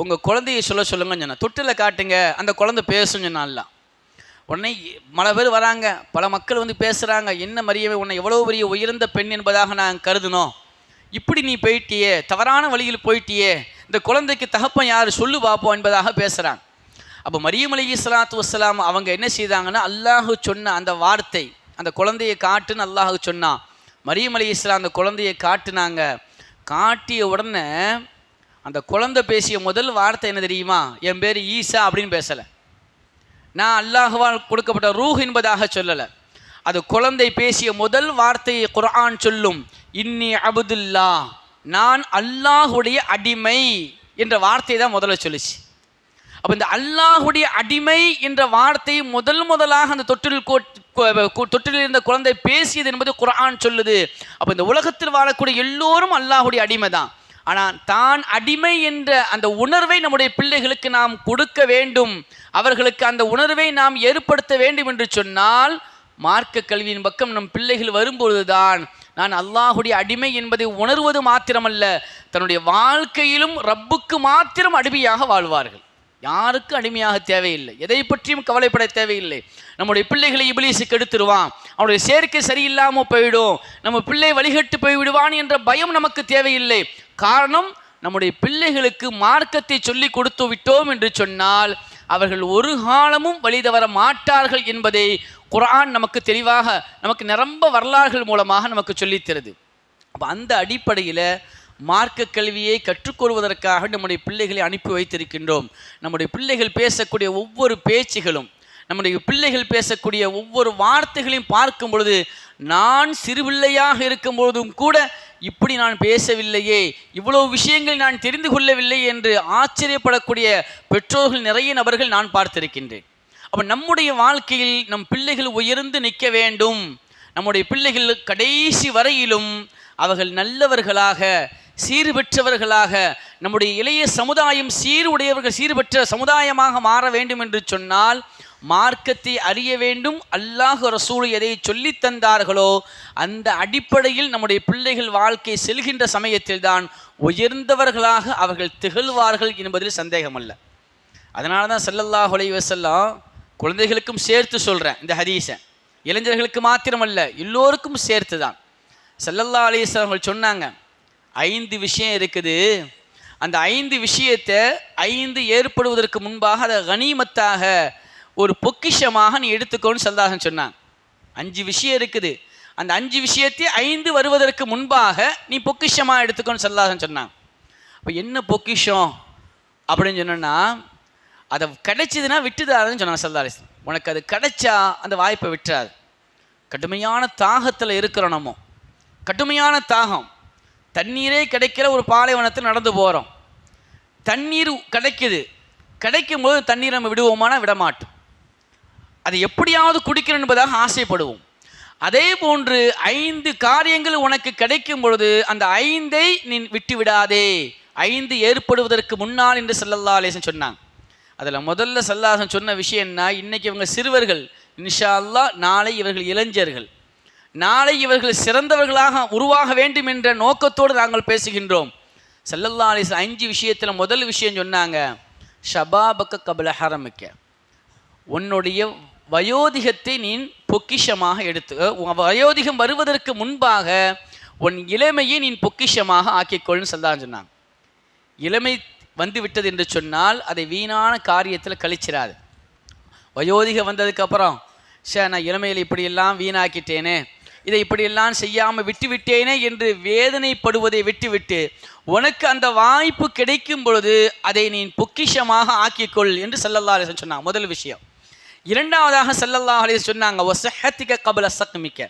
உங்கள் குழந்தையை சொல்லுங்கன்னு சொன்னால், தொட்டில் காட்டுங்க, அந்த குழந்தை பேசுன்னு சொன்னாலாம். உடனே பல பேர் வராங்க, பல மக்கள் வந்து பேசுகிறாங்க, என்ன மரியமே, உன்னை எவ்வளோ பெரிய உயர்ந்த பெண் என்பதாக நான் கருதுனோம், இப்படி நீ போயிட்டியே, தவறான வழியில் போயிட்டியே, இந்த குழந்தைக்கு தகப்பன் யார் சொல்லு பார்ப்போம் என்பதாக பேசுகிறாங்க. அப்போ மரியம் அலைஹிஸ்ஸலாத்து வஸ்ஸலாம் அவங்க என்ன செய்தாங்கன்னா, அல்லாஹ் சொன்ன அந்த வார்த்தை, அந்த குழந்தையை காட்டுன்னு அல்லாஹ் சொன்னான். மரியம் அலைஹிஸ்ஸலாம் அந்த குழந்தையை காட்டுனாங்க. காட்டிய உடனே அந்த குழந்தை பேசிய முதல் வார்த்தை என்ன தெரியுமா? என் பேர் ஈசா அப்படின்னு பேசலை, நான் அல்லாஹ்வால் கொடுக்கப்பட்ட ரூஹ் என்பதாக சொல்லலை. அது குழந்தை பேசிய முதல் வார்த்தையை குர்ஆன் சொல்லும், இன்னி அபுதுல்லா, நான் அல்லாஹுடைய அடிமை என்ற வார்த்தை தான் முதல்ல சொல்லிச்சு. அப்போ இந்த அல்லாஹுடைய அடிமை என்ற வார்த்தையை முதலாக அந்த தொட்டில் தொட்டிலில் இருந்த குழந்தை பேசியது என்பது குர்ஆன் சொல்லுது. அப்போ இந்த உலகத்தில் வாழக்கூடிய எல்லோரும் அல்லாஹ்வுடைய அடிமை தான். ஆனால் தான் அடிமை என்ற அந்த உணர்வை நம்முடைய பிள்ளைகளுக்கு நாம் கொடுக்க வேண்டும், அவர்களுக்கு அந்த உணர்வை நாம் ஏற்படுத்த வேண்டும் என்று சொன்னால் மார்க்க கல்வியின் பக்கம் நம் பிள்ளைகள் வரும்பொழுதுதான் நான் அல்லாஹுடைய அடிமை என்பதை உணர்வது மாத்திரமல்ல, தன்னுடைய வாழ்க்கையிலும் ரப்புக்கு மாத்திரம் அடிமையாக வாழ்வார்கள். யாருக்கும் அடிமையாக தேவையில்லை, எதை பற்றியும் கவலைப்பட தேவையில்லை. நம்முடைய பிள்ளைகளை இபிலீசு கெடுத்துருவான், அவனுடைய சேர்க்கை சரியில்லாமல் போயிடும், நம்ம பிள்ளை வழிகட்டு போய்விடுவான் என்ற பயம் நமக்கு தேவையில்லை. காரணம், நம்முடைய பிள்ளைகளுக்கு மார்க்கத்தை சொல்லி கொடுத்து விட்டோம் என்று சொன்னால் அவர்கள் ஒரு காலமும் வழி தவற மாட்டார்கள் என்பதை குர்ஆன் நமக்கு தெளிவாக, நமக்கு நிரம்ப வரலாறுகள் மூலமாக நமக்கு சொல்லித்தருது. அப்போ அந்த அடிப்படையில் மார்க்க கல்வியை கற்றுக்கொள்வதற்காக நம்முடைய பிள்ளைகளை அனுப்பி வைத்திருக்கின்றோம். நம்முடைய பிள்ளைகள் பேசக்கூடிய ஒவ்வொரு பேச்சுகளும், நம்முடைய பிள்ளைகள் பேசக்கூடிய ஒவ்வொரு வார்த்தைகளையும் பார்க்கும் பொழுது, நான் சிறுபிள்ளையாக இருக்கும் பொழுதும் கூட இப்படி நான் பேசவில்லையே, இவ்வளவு விஷயங்கள் நான் தெரிந்து கொள்ளவில்லை என்று ஆச்சரியப்படக்கூடிய பெற்றோர்கள் நிறைய நபர்கள் நான் பார்த்திருக்கின்றேன். அப்போ நம்முடைய வாழ்க்கையில் நம் பிள்ளைகள் உயர்ந்து நிற்க வேண்டும். நம்முடைய பிள்ளைகள் கடைசி வரையிலும் அவர்கள் நல்லவர்களாக, சீர்பெற்றவர்களாக, நம்முடைய இளைய சமுதாயம் சீர்பெற்ற சமுதாயமாக மாற வேண்டும் என்று சொன்னால் மார்க்கத்தை அறிய வேண்டும். அல்லாஹ் ரசூல் எதை சொல்லி தந்தார்களோ அந்த அடிப்படையில் நம்முடைய பிள்ளைகள் வாழ்க்கை செல்கின்ற சமயத்தில் தான் உயர்ந்தவர்களாக அவர்கள் திகழ்வார்கள் என்பதில் சந்தேகமல்ல. அதனால தான் ஸல்லல்லாஹு அலைஹி வஸல்லம் குழந்தைகளுக்கும் சேர்த்து சொல்கிறேன் இந்த ஹதீஸை, இளைஞர்களுக்கு மாத்திரமல்ல எல்லோருக்கும் சேர்த்து தான். ஸல்லல்லாஹு அலைஹி வஸல்லம் அவர்கள் சொன்னாங்க, 5 விஷயம் இருக்குது, அந்த 5 விஷயத்தை 5 ஏற்படுவதற்கு முன்பாக அதை கனிமத்தாக ஒரு பொக்கிஷமாக நீ எடுத்துக்கோன்னு ஸல்லல்லாஹு சொன்னாங்க. 5 விஷயம் இருக்குது, அந்த 5 விஷயத்தை 5 வருவதற்கு முன்பாக நீ பொக்கிஷமாக எடுத்துக்கோன்னு ஸல்லல்லாஹு சொன்னாங்க. அப்போ என்ன பொக்கிஷம் அப்படின்னு சொன்னோன்னா, அதை கிடைச்சதுன்னா விட்டுதாருன்னு சொன்னாங்க ஸல்லல்லாஹு அலைஹி வஸல்லம். உனக்கு அது கிடைச்சா அந்த வாய்ப்பை விட்டுறாது. கடுமையான தாகத்தில் இருக்கிறோம், நம்ம கடுமையான தாகம், தண்ணீரே கிடைக்கல, ஒரு பாலைவனத்தில் நடந்து போகிறோம், தண்ணீர் கிடைக்கும்போது தண்ணீர் நம்ம விடுவோமானா விடமாட்டோம், அதை எப்படியாவது குடிக்கணும் என்பதாக ஆசைப்படுவோம். அதே போன்று 5 காரியங்கள் உனக்கு கிடைக்கும் பொழுது அந்த 5ஐ நீ விட்டு விடாதே, 5 ஏற்படுவதற்கு முன்னால் என்று ஸல்லல்லாஹு அலைஹி வஸல்லம் சொன்னாங்க. அதில் முதல்ல ஸல்லல்லாஹு அலைஹி வஸல்லம் சொன்ன விஷயம்னா, இன்றைக்கி இவங்க சிறுவர்கள், இன்ஷா அல்லாஹ் நாளை இவர்கள் இளைஞர்கள், நாளை இவர்கள் சிறந்தவர்களாக உருவாக வேண்டும் என்ற நோக்கத்தோடு நாங்கள் பேசுகின்றோம். ஸல்லல்லாஹு அலைஹி வஸல்லம் 5 விஷயத்தில் முதல் விஷயம் சொன்னாங்க, ஷபாபக்க கபல ஹரமிக்க, உன்னுடைய வயோதிகத்தை நீ பொக்கிஷமாக எடுத்து, வயோதிகம் வருவதற்கு முன்பாக உன் இளமையை நீ பொக்கிஷமாக ஆக்கிக்கொள்னு ஸல்லல்லாஹு சொன்னாங்க. இளமை வந்து விட்டது என்று சொன்னால் அதை வீணான காரியத்தில் கழிச்சிடாது. வயோதிகம் வந்ததுக்கப்புறம் நான் இளமையில் இப்படியெல்லாம் வீணாக்கிட்டேனே, இதை இப்படியெல்லாம் செய்யாமல் விட்டுவிட்டேனே என்று வேதனைப்படுவதை விட்டுவிட்டு உனக்கு அந்த வாய்ப்பு கிடைக்கும் பொழுது அதை நீ பொக்கிஷமாக ஆக்கிக்கொள் என்று ஸல்லல்லாஹு அலைஹி வஸல்லம் சொன்னாங்க. முதல் விஷயம். இரண்டாவதாக ஸல்லல்லாஹு அலைஹி வஸல்லம் சொன்னாங்க, வஸஹத்திக கபல சக்மிக்க,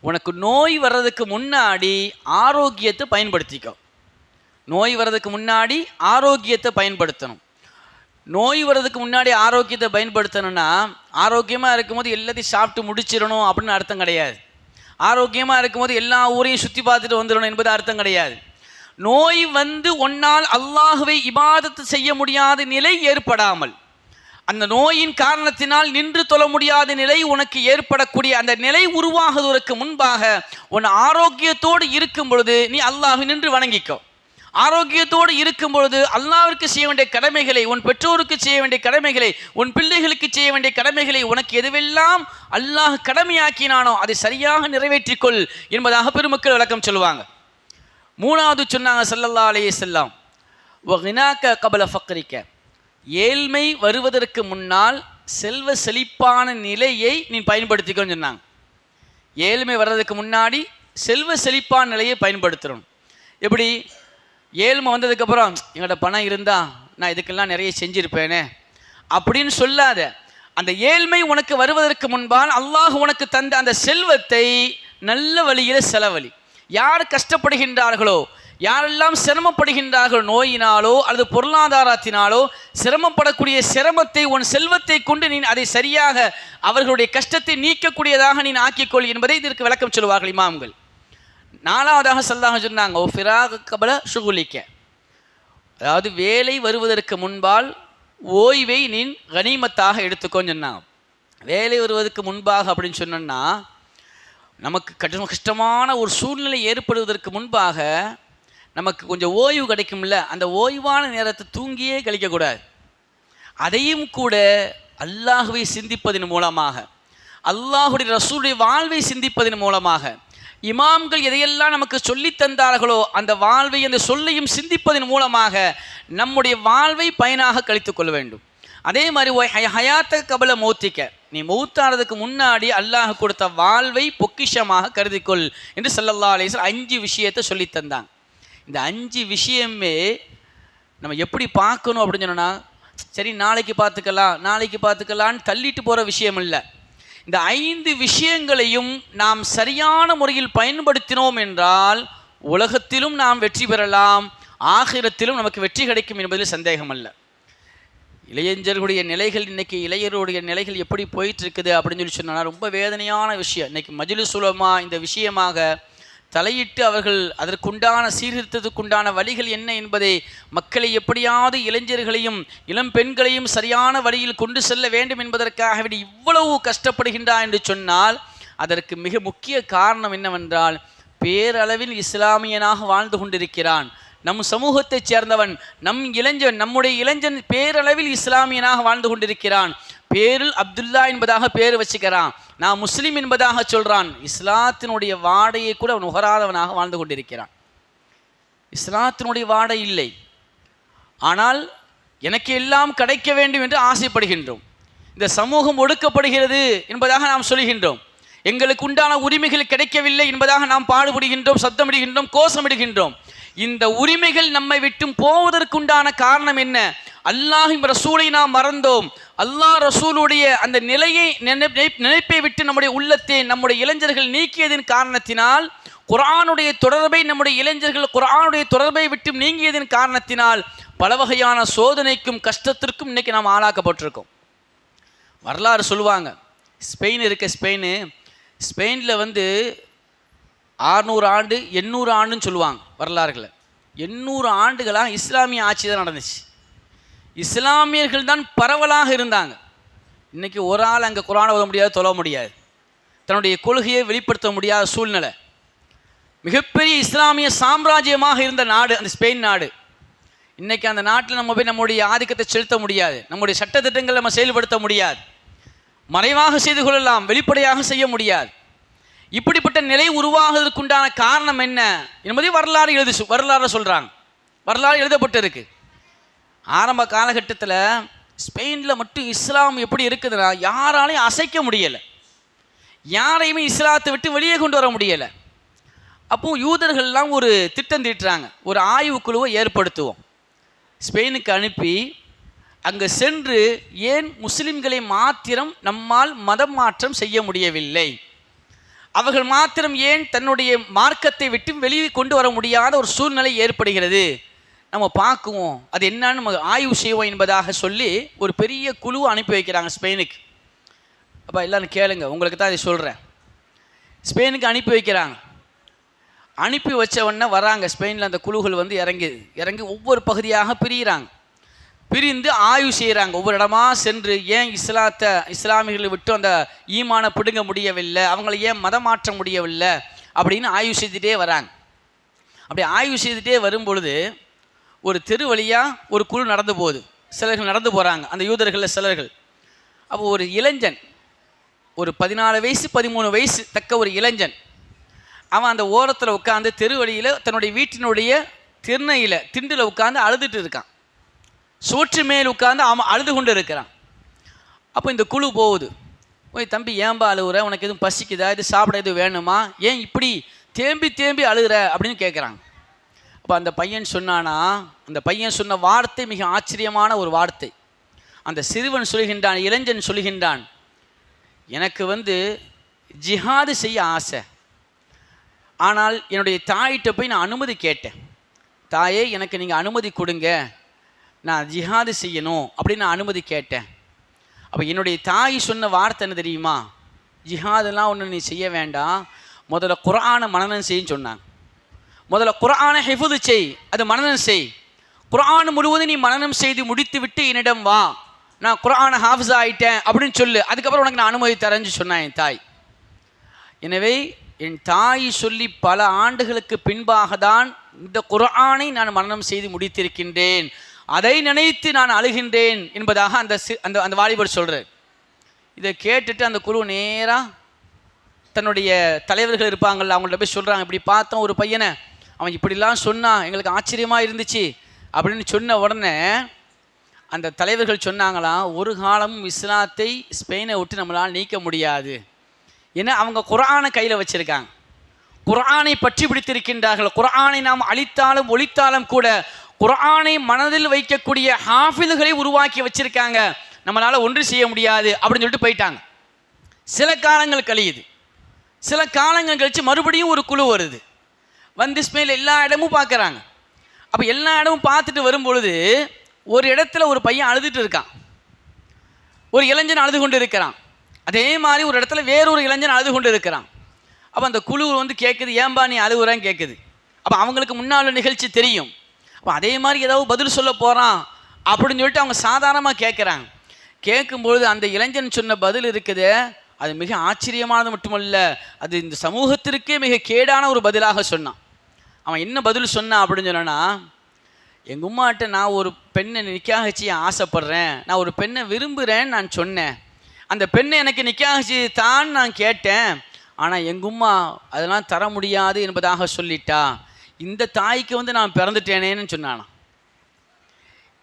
உனக்கு நோய் வர்றதுக்கு முன்னாடி ஆரோக்கியத்தை பயன்படுத்திக்கோ. நோய் வர்றதுக்கு முன்னாடி ஆரோக்கியத்தை பயன்படுத்தணும். நோய் வர்றதுக்கு முன்னாடி ஆரோக்கியத்தை பயன்படுத்தணும்னா, ஆரோக்கியமாக இருக்கும்போது எல்லாத்தையும் சாப்பிட்டு முடிச்சிடணும் அப்படின்னு அர்த்தம் கிடையாது. ஆரோக்கியமாக இருக்கும்போது எல்லா ஊரையும் சுற்றி பார்த்துட்டு வந்துடணும் என்பது அர்த்தம் கிடையாது. நோய் வந்து ஒன்னால் அல்லாஹுவை இபாதத்து செய்ய முடியாத நிலை ஏற்படாமல், அந்த நோயின் காரணத்தினால் நின்று தொழ முடியாத நிலை உனக்கு ஏற்படக்கூடிய அந்த நிலை உருவாகுவதற்கு முன்பாக உன் ஆரோக்கியத்தோடு இருக்கும் பொழுது நீ அல்லாஹ்வை நின்று வணங்கிக்கோ. ஆரோக்கியத்தோடு இருக்கும் பொழுது அல்லாஹ்விற்கு செய்ய வேண்டிய கடமைகளை, உன் பெற்றோருக்கு செய்ய வேண்டிய கடமைகளை, உன் பிள்ளைகளுக்கு செய்ய வேண்டிய கடமைகளை உனக்கு எதுவெல்லாம் அல்லாஹ் கடமையாக்கினானோ அதை சரியாக நிறைவேற்றிக்கொள் என்பதாக பெருமக்கள் விளக்கம் சொல்லுவாங்க. மூணாவது சொன்னாங்க ஸல்லல்லாஹு அலைஹி வஸல்லம், வகினாக்க கபல ஃபக்ரிக்க, ஏழ்மை வருவதற்கு முன்னால் செல்வ செழிப்பான நிலையை நீ பயன்படுத்திக்கோன்னு சொன்னாங்க. ஏழ்மை வர்றதுக்கு முன்னாடி செல்வ செழிப்பான நிலையை பயன்படுத்தணும். எப்படி? ஏழ்மை வந்ததுக்கப்புறம் எங்கள்கிட்ட பணம் இருந்தால் நான் இதுக்கெல்லாம் நிறைய செஞ்சுருப்பேனே அப்படின்னு சொல்லாத. அந்த ஏழ்மை உனக்கு வருவதற்கு முன்பால் அல்லாஹ் உனக்கு தந்த அந்த செல்வத்தை நல்ல வழியில் செலவழி. யார் கஷ்டப்படுகின்றார்களோ, யாரெல்லாம் சிரமப்படுகின்றார்கள், நோயினாலோ அல்லது பொருளாதாரத்தினாலோ சிரமப்படக்கூடிய சிரமத்தை உன் செல்வத்தை கொண்டு நீ அதை சரியாக அவர்களுடைய கஷ்டத்தை நீக்கக்கூடியதாக நீ ஆக்கிக்கொள் என்பதை இதற்கு விளக்கம் சொல்லுவார்கள் இமாம்கள். நாலாவதாக ஸல்லல்லாஹு சொன்னாங்க, ஓ ஃபிராக கபல ஷுகுலிக்க, அதாவது வேலை வருவதற்கு முன்பால் ஓய்வை நீ கனிமத்தாக எடுத்துக்கோன்னு சொன்னாங்க. வேலை வருவதற்கு முன்பாக அப்படின்னு சொன்னோன்னா, நமக்கு கஷ்டமான ஒரு சூழ்நிலை ஏற்படுவதற்கு முன்பாக நமக்கு கொஞ்சம் ஓய்வு கிடைக்கும்ல, அந்த ஓய்வான நேரத்தை தூங்கியே கழிக்கக்கூடாது. அதையும் கூட அல்லாஹ்வை சிந்திப்பதன் மூலமாக, அல்லாஹுடைய ரசூலுடைய வாழ்வை சிந்திப்பதன் மூலமாக, இமாம்கள் எதையெல்லாம் நமக்கு சொல்லித் தந்தார்களோ அந்த வாழ்வை அந்த சொல்லையும் சிந்திப்பதன் மூலமாக நம்முடைய வாழ்வை பயனாக கழித்துக் கொள்ள வேண்டும். அதே மாதிரி ஹயாத்த கபல மௌத்திக்க, நீ மௌத்தானதுக்கு முன்னாடி அல்லாஹ் கொடுத்த வாழ்வை பொக்கிஷமாக கருதிக்கொள் என்று ஸல்லல்லாஹு அலைஹி வஸல்லம் 5 விஷயத்தை சொல்லி தந்தாங்க. இந்த 5 விஷயமே நம்ம எப்படி பார்க்கணும் அப்படின்னு சொன்னோன்னா, சரி நாளைக்கு பார்த்துக்கலான்னு தள்ளிட்டு போகிற விஷயம் இல்லை. இந்த 5 விஷயங்களையும் நாம் சரியான முறையில் பயன்படுத்தினோம் என்றால் உலகத்திலும் நாம் வெற்றி பெறலாம், ஆகிரத்திலும் நமக்கு வெற்றி கிடைக்கும் என்பதில் சந்தேகம் அல்ல. இளைஞர்களுடைய நிலைகள், இன்றைக்கி இளைஞருடைய நிலைகள் எப்படி போயிட்டுருக்குது அப்படின்னு சொல்லி சொன்னால் ரொம்ப வேதனையான விஷயம். இன்றைக்கி மஜ்லிஸ் உலமா இந்த விஷயமாக தலையிட்டு அவர்கள் அதற்குண்டான சீர்திருத்தத்துக்குண்டான வழிகள் என்ன என்பதை மக்களை எப்படியாவது இளைஞர்களையும் இளம் பெண்களையும் சரியான வழியில் கொண்டு செல்ல வேண்டும் என்பதற்காக இவ்வளவு கஷ்டப்படுகின்றார் என்று சொன்னால் அதற்கு மிக முக்கிய காரணம் என்னவென்றால், பேரளவில் இஸ்லாமியனாக வாழ்ந்து கொண்டிருக்கிறான், நம் சமூகத்தைச் சேர்ந்தவன், நம்முடைய இளைஞன் பேரளவில் இஸ்லாமியனாக வாழ்ந்து கொண்டிருக்கிறான், பேரில் அப்துல்லா என்பதாக பேர் வச்சுக்கிறான், நான் முஸ்லீம் என்பதாக சொல்கிறான், இஸ்லாத்தினுடைய வாடையை கூட அவன் உகராதவனாக வாழ்ந்து கொண்டிருக்கிறான். இஸ்லாத்தினுடைய வாடை இல்லை, ஆனால் எனக்கு எல்லாம் கிடைக்க வேண்டும் என்று ஆசைப்படுகின்றோம். இந்த சமூகம் ஒடுக்கப்படுகிறது என்பதாக நாம் சொல்கின்றோம். எங்களுக்கு உண்டான உரிமைகள் கிடைக்கவில்லை என்பதாக நாம் பாடுபடுகின்றோம், சத்தமிடுகின்றோம், கோஷமிடுகின்றோம். இந்த உரிமைகள் நம்மை விட்டும் போவதற்குண்டான காரணம் என்ன? அல்லாஹ்வின் ரசூலை நாம் மறந்தோம். அல்லாஹ் ரசூலுடைய அந்த நினைப்பை விட்டு நம்முடைய உள்ளத்தை நம்முடைய இளைஞர்கள் நீக்கியதின் காரணத்தினால், குர்ஆனுடைய தொடர்பை நம்முடைய இளைஞர்கள் குர்ஆனுடைய தொடர்பை விட்டு நீங்கியதின் காரணத்தினால் பல வகையான சோதனைக்கும் கஷ்டத்திற்கும் இன்றைக்கி நாம் ஆளாக்கப்பட்டிருக்கோம். வரலாறு சொல்லுவாங்க, ஸ்பெயினில் 600 ஆண்டு 800 ஆண்டுன்னு சொல்லுவாங்க வரலாறுகளை. 800 ஆண்டுகளாக இஸ்லாமிய ஆட்சி தான் நடந்துச்சு. இஸ்லாமியர்கள் தான் பரவலாக இருந்தாங்க. இன்றைக்கி ஒரு ஆள் அங்கே குர்ஆனை ஓத முடியாது, தொழ முடியாது, தன்னுடைய கொள்கையை வெளிப்படுத்த முடியாத சூழ்நிலை. மிகப்பெரிய இஸ்லாமிய சாம்ராஜ்யமாக இருந்த நாடு அந்த ஸ்பெயின் நாடு. இன்றைக்கி அந்த நாட்டில் நம்ம போய் நம்முடைய ஆதிக்கத்தை செலுத்த முடியாது, நம்முடைய சட்டத்திட்டங்களை நம்ம செயல்படுத்த முடியாது, மறைவாக செய்து கொள்ளலாம், வெளிப்படையாக செய்ய முடியாது. இப்படிப்பட்ட நிலை உருவாகுவதற்குண்டான காரணம் என்ன என்பதை வரலாறு சொல்கிறாங்க. வரலாறு எழுதப்பட்டு இருக்கு. ஆரம்ப காலகட்டத்தில் ஸ்பெயினில் மட்டும் இஸ்லாம் எப்படி இருக்குதுன்னா, யாராலையும் அசைக்க முடியலை, யாரையுமே இஸ்லாத்தை விட்டு வெளியே கொண்டு வர முடியலை. அப்போது யூதர்கள்லாம் ஒரு திட்டம் தீட்டுறாங்க, ஒரு ஆய்வு குழுவை ஏற்படுத்துவோம், ஸ்பெயினுக்கு அனுப்பி அங்கே சென்று ஏன் முஸ்லிம்களை மாத்திரம் நம்மால் மதம் மாற்றம் செய்ய முடியவில்லை, அவர்கள் மாத்திரம் ஏன் தன்னுடைய மார்க்கத்தை விட்டு வெளியே கொண்டு வர முடியாத ஒரு சூழ்நிலை ஏற்படுகிறது, நம்ம பார்க்குவோம், அது என்னன்னு நம்ம ஆய்வு செய்வோம் என்பதாக சொல்லி ஒரு பெரிய குழு அனுப்பி வைக்கிறாங்க ஸ்பெயினுக்கு. அப்போ எல்லோரும் கேளுங்க, உங்களுக்கு தான் இதை சொல்கிறேன். ஸ்பெயினுக்கு அனுப்பி வைக்கிறாங்க. அனுப்பி வச்ச உடனே வராங்க ஸ்பெயினில் அந்த குழுக்கள் இறங்கி ஒவ்வொரு பகுதியாக பிரிந்து ஆய்வு செய்கிறாங்க. ஒவ்வொரு இடமா சென்று ஏன் இஸ்லாமியர்களை விட்டு அந்த ஈமானை பிடுங்க முடியவில்லை, அவங்களை ஏன் மதம் மாற்ற முடியவில்லை அப்படின்னு ஆய்வு செய்துகிட்டே வராங்க. அப்படி ஆய்வு செய்துகிட்டே வரும்பொழுது ஒரு தெரு வழியாக ஒரு குழு நடந்து போகுது. சிலர்கள் நடந்து போகிறாங்க, அந்த யூதர்களில் சிலர்கள். அப்போ ஒரு இளைஞன், ஒரு 14 வயசு 13 வயசு தக்க ஒரு இளைஞன், அவன் அந்த ஓரத்தில் உட்காந்து தெரு வழியில் தன்னுடைய வீட்டினுடைய திண்டில் உட்காந்து அழுதுட்டு இருக்கான். சோற்று மேல் உட்கார்ந்து அவன் அழுது கொண்டு இருக்கிறான். அப்போ இந்த குழு போகுது, போய் தம்பி ஏன்பா அழுகுற, உனக்கு எதுவும் பசிக்குதா, இது சாப்பிட எதுவும் வேணுமா, ஏன் இப்படி தேம்பி அழுகிற அப்படின்னு கேட்குறாங்க. அப்போ அந்த பையன் சொன்ன வார்த்தை மிக ஆச்சரியமான ஒரு வார்த்தை. அந்த சிறுவன் சொல்கின்றான், இளைஞன் சொல்கின்றான், எனக்கு ஜிஹாது செய்ய ஆசை, ஆனால் என்னுடைய தாயிட்ட போய் நான் அனுமதி கேட்டேன், தாயே எனக்கு நீங்கள் அனுமதி கொடுங்க, நான் ஜிஹாது செய்யணும் அப்படின்னு நான் அனுமதி கேட்டேன். அப்போ என்னுடைய தாய் சொன்ன வார்த்தை என்ன தெரியுமா? ஜிஹாதெல்லாம் ஒன்று நீ செய்ய வேண்டாம், முதல்ல குர்ஆனை மனனம் செய்யுன்னு சொன்னாங்க. முதல்ல குர்ஆனை ஹிஃபுது செய், அது மனனம் செய். குர்ஆன் முழுவதும் நீ மனனம் செய்து முடித்து விட்டு என்னிடம் வா, நான் குர்ஆனை ஹாஃபிஸ் ஆகிட்டேன் அப்படின்னு சொல்லு, அதுக்கப்புறம் உனக்கு நான் அனுமதி தரேன்னு சொன்னான் என் தாய். எனவே என் தாய் சொல்லி பல ஆண்டுகளுக்கு பின்பாக தான் இந்த குர்ஆனை நான் மனனம் செய்து முடித்திருக்கின்றேன், அதை நினைத்து நான் அழுகின்றேன் என்பதாக அந்த அந்த வாலிபர் சொல்கிறார். இதை கேட்டுட்டு அந்த குழு நேராக தன்னுடைய தலைவர்கள் இருப்பாங்கள்ல, அவங்கள்ட்ட போய் சொல்கிறாங்க, இப்படி பார்த்தோம் ஒரு பையனை, அவன் இப்படிலாம் சொன்னான், எங்களுக்கு ஆச்சரியமாக இருந்துச்சு அப்படின்னு சொன்ன உடனே அந்த தலைவர்கள் சொன்னாங்களாம், ஒரு காலமும் இஸ்லாத்தை ஸ்பெயினை விட்டு நம்மளால் நீக்க முடியாது. ஏன்னா அவங்க குர்ஆனை கையில் வச்சுருக்காங்க, குர்ஆனை பற்றி பிடித்திருக்கின்றார்கள். குர்ஆனை நாம் அழித்தாலும் ஒழித்தாலும் கூட குர்ஆனை மனதில் வைக்கக்கூடிய ஹாஃபிதுகளை உருவாக்கி வச்சுருக்காங்க, நம்மளால் ஒன்று செய்ய முடியாது அப்படின்னு சொல்லிட்டு போயிட்டாங்க. சில காலங்கள் கழியுது, சில காலங்கள் கழித்து மறுபடியும் ஒரு குழு வருது, வந்து ஸ்பெயினில் எல்லா இடமும் பார்க்குறாங்க. அப்போ எல்லா இடமும் பார்த்துட்டு வரும்பொழுது ஒரு இடத்துல ஒரு பையன் அழுதுட்டு இருக்கான், ஒரு இளைஞன் அழுது கொண்டு இருக்கிறான். அதே மாதிரி ஒரு இடத்துல வேறொரு இளைஞன் அழுது கொண்டு இருக்கிறான். அப்போ அந்த குழு வந்து கேட்குது, ஏன்பா நீ அழுகுறான்னு கேட்குது. அப்போ அவங்களுக்கு முன்னால் நிகழ்ச்சி தெரியும். அப்போ அதே மாதிரி ஏதாவது பதில் சொல்ல போகிறான் அப்படின்னு சொல்லிட்டு அவங்க சாதாரணமாக கேட்குறாங்க. கேட்கும்பொழுது அந்த இளைஞன் சொன்ன பதில் இருக்குது, அது மிக ஆச்சரியமானது மட்டுமல்ல, அது இந்த சமூகத்திற்கே மிக கேடான ஒரு பதிலாக சொன்னான். அவன் என்ன பதில் சொன்னான் அப்படின்னு சொன்னா, எங்கள் உமாட்ட நான் ஒரு பெண்ணை நிக்காஹ் செய்ய ஆசைப்பட்றேன், நான் ஒரு பெண்ணை விரும்புகிறேன்னு நான் சொன்னேன், அந்த பெண்ணை எனக்கு நிக்காஹ் செய்து தான் நான் கேட்டேன், ஆனால் எங்கள் உம்மா அதெல்லாம் தர முடியாது என்பதாக சொல்லிட்டா, இந்த தாய்க்கு வந்து நான் பிறந்துட்டேனேன்னு சொன்னானா.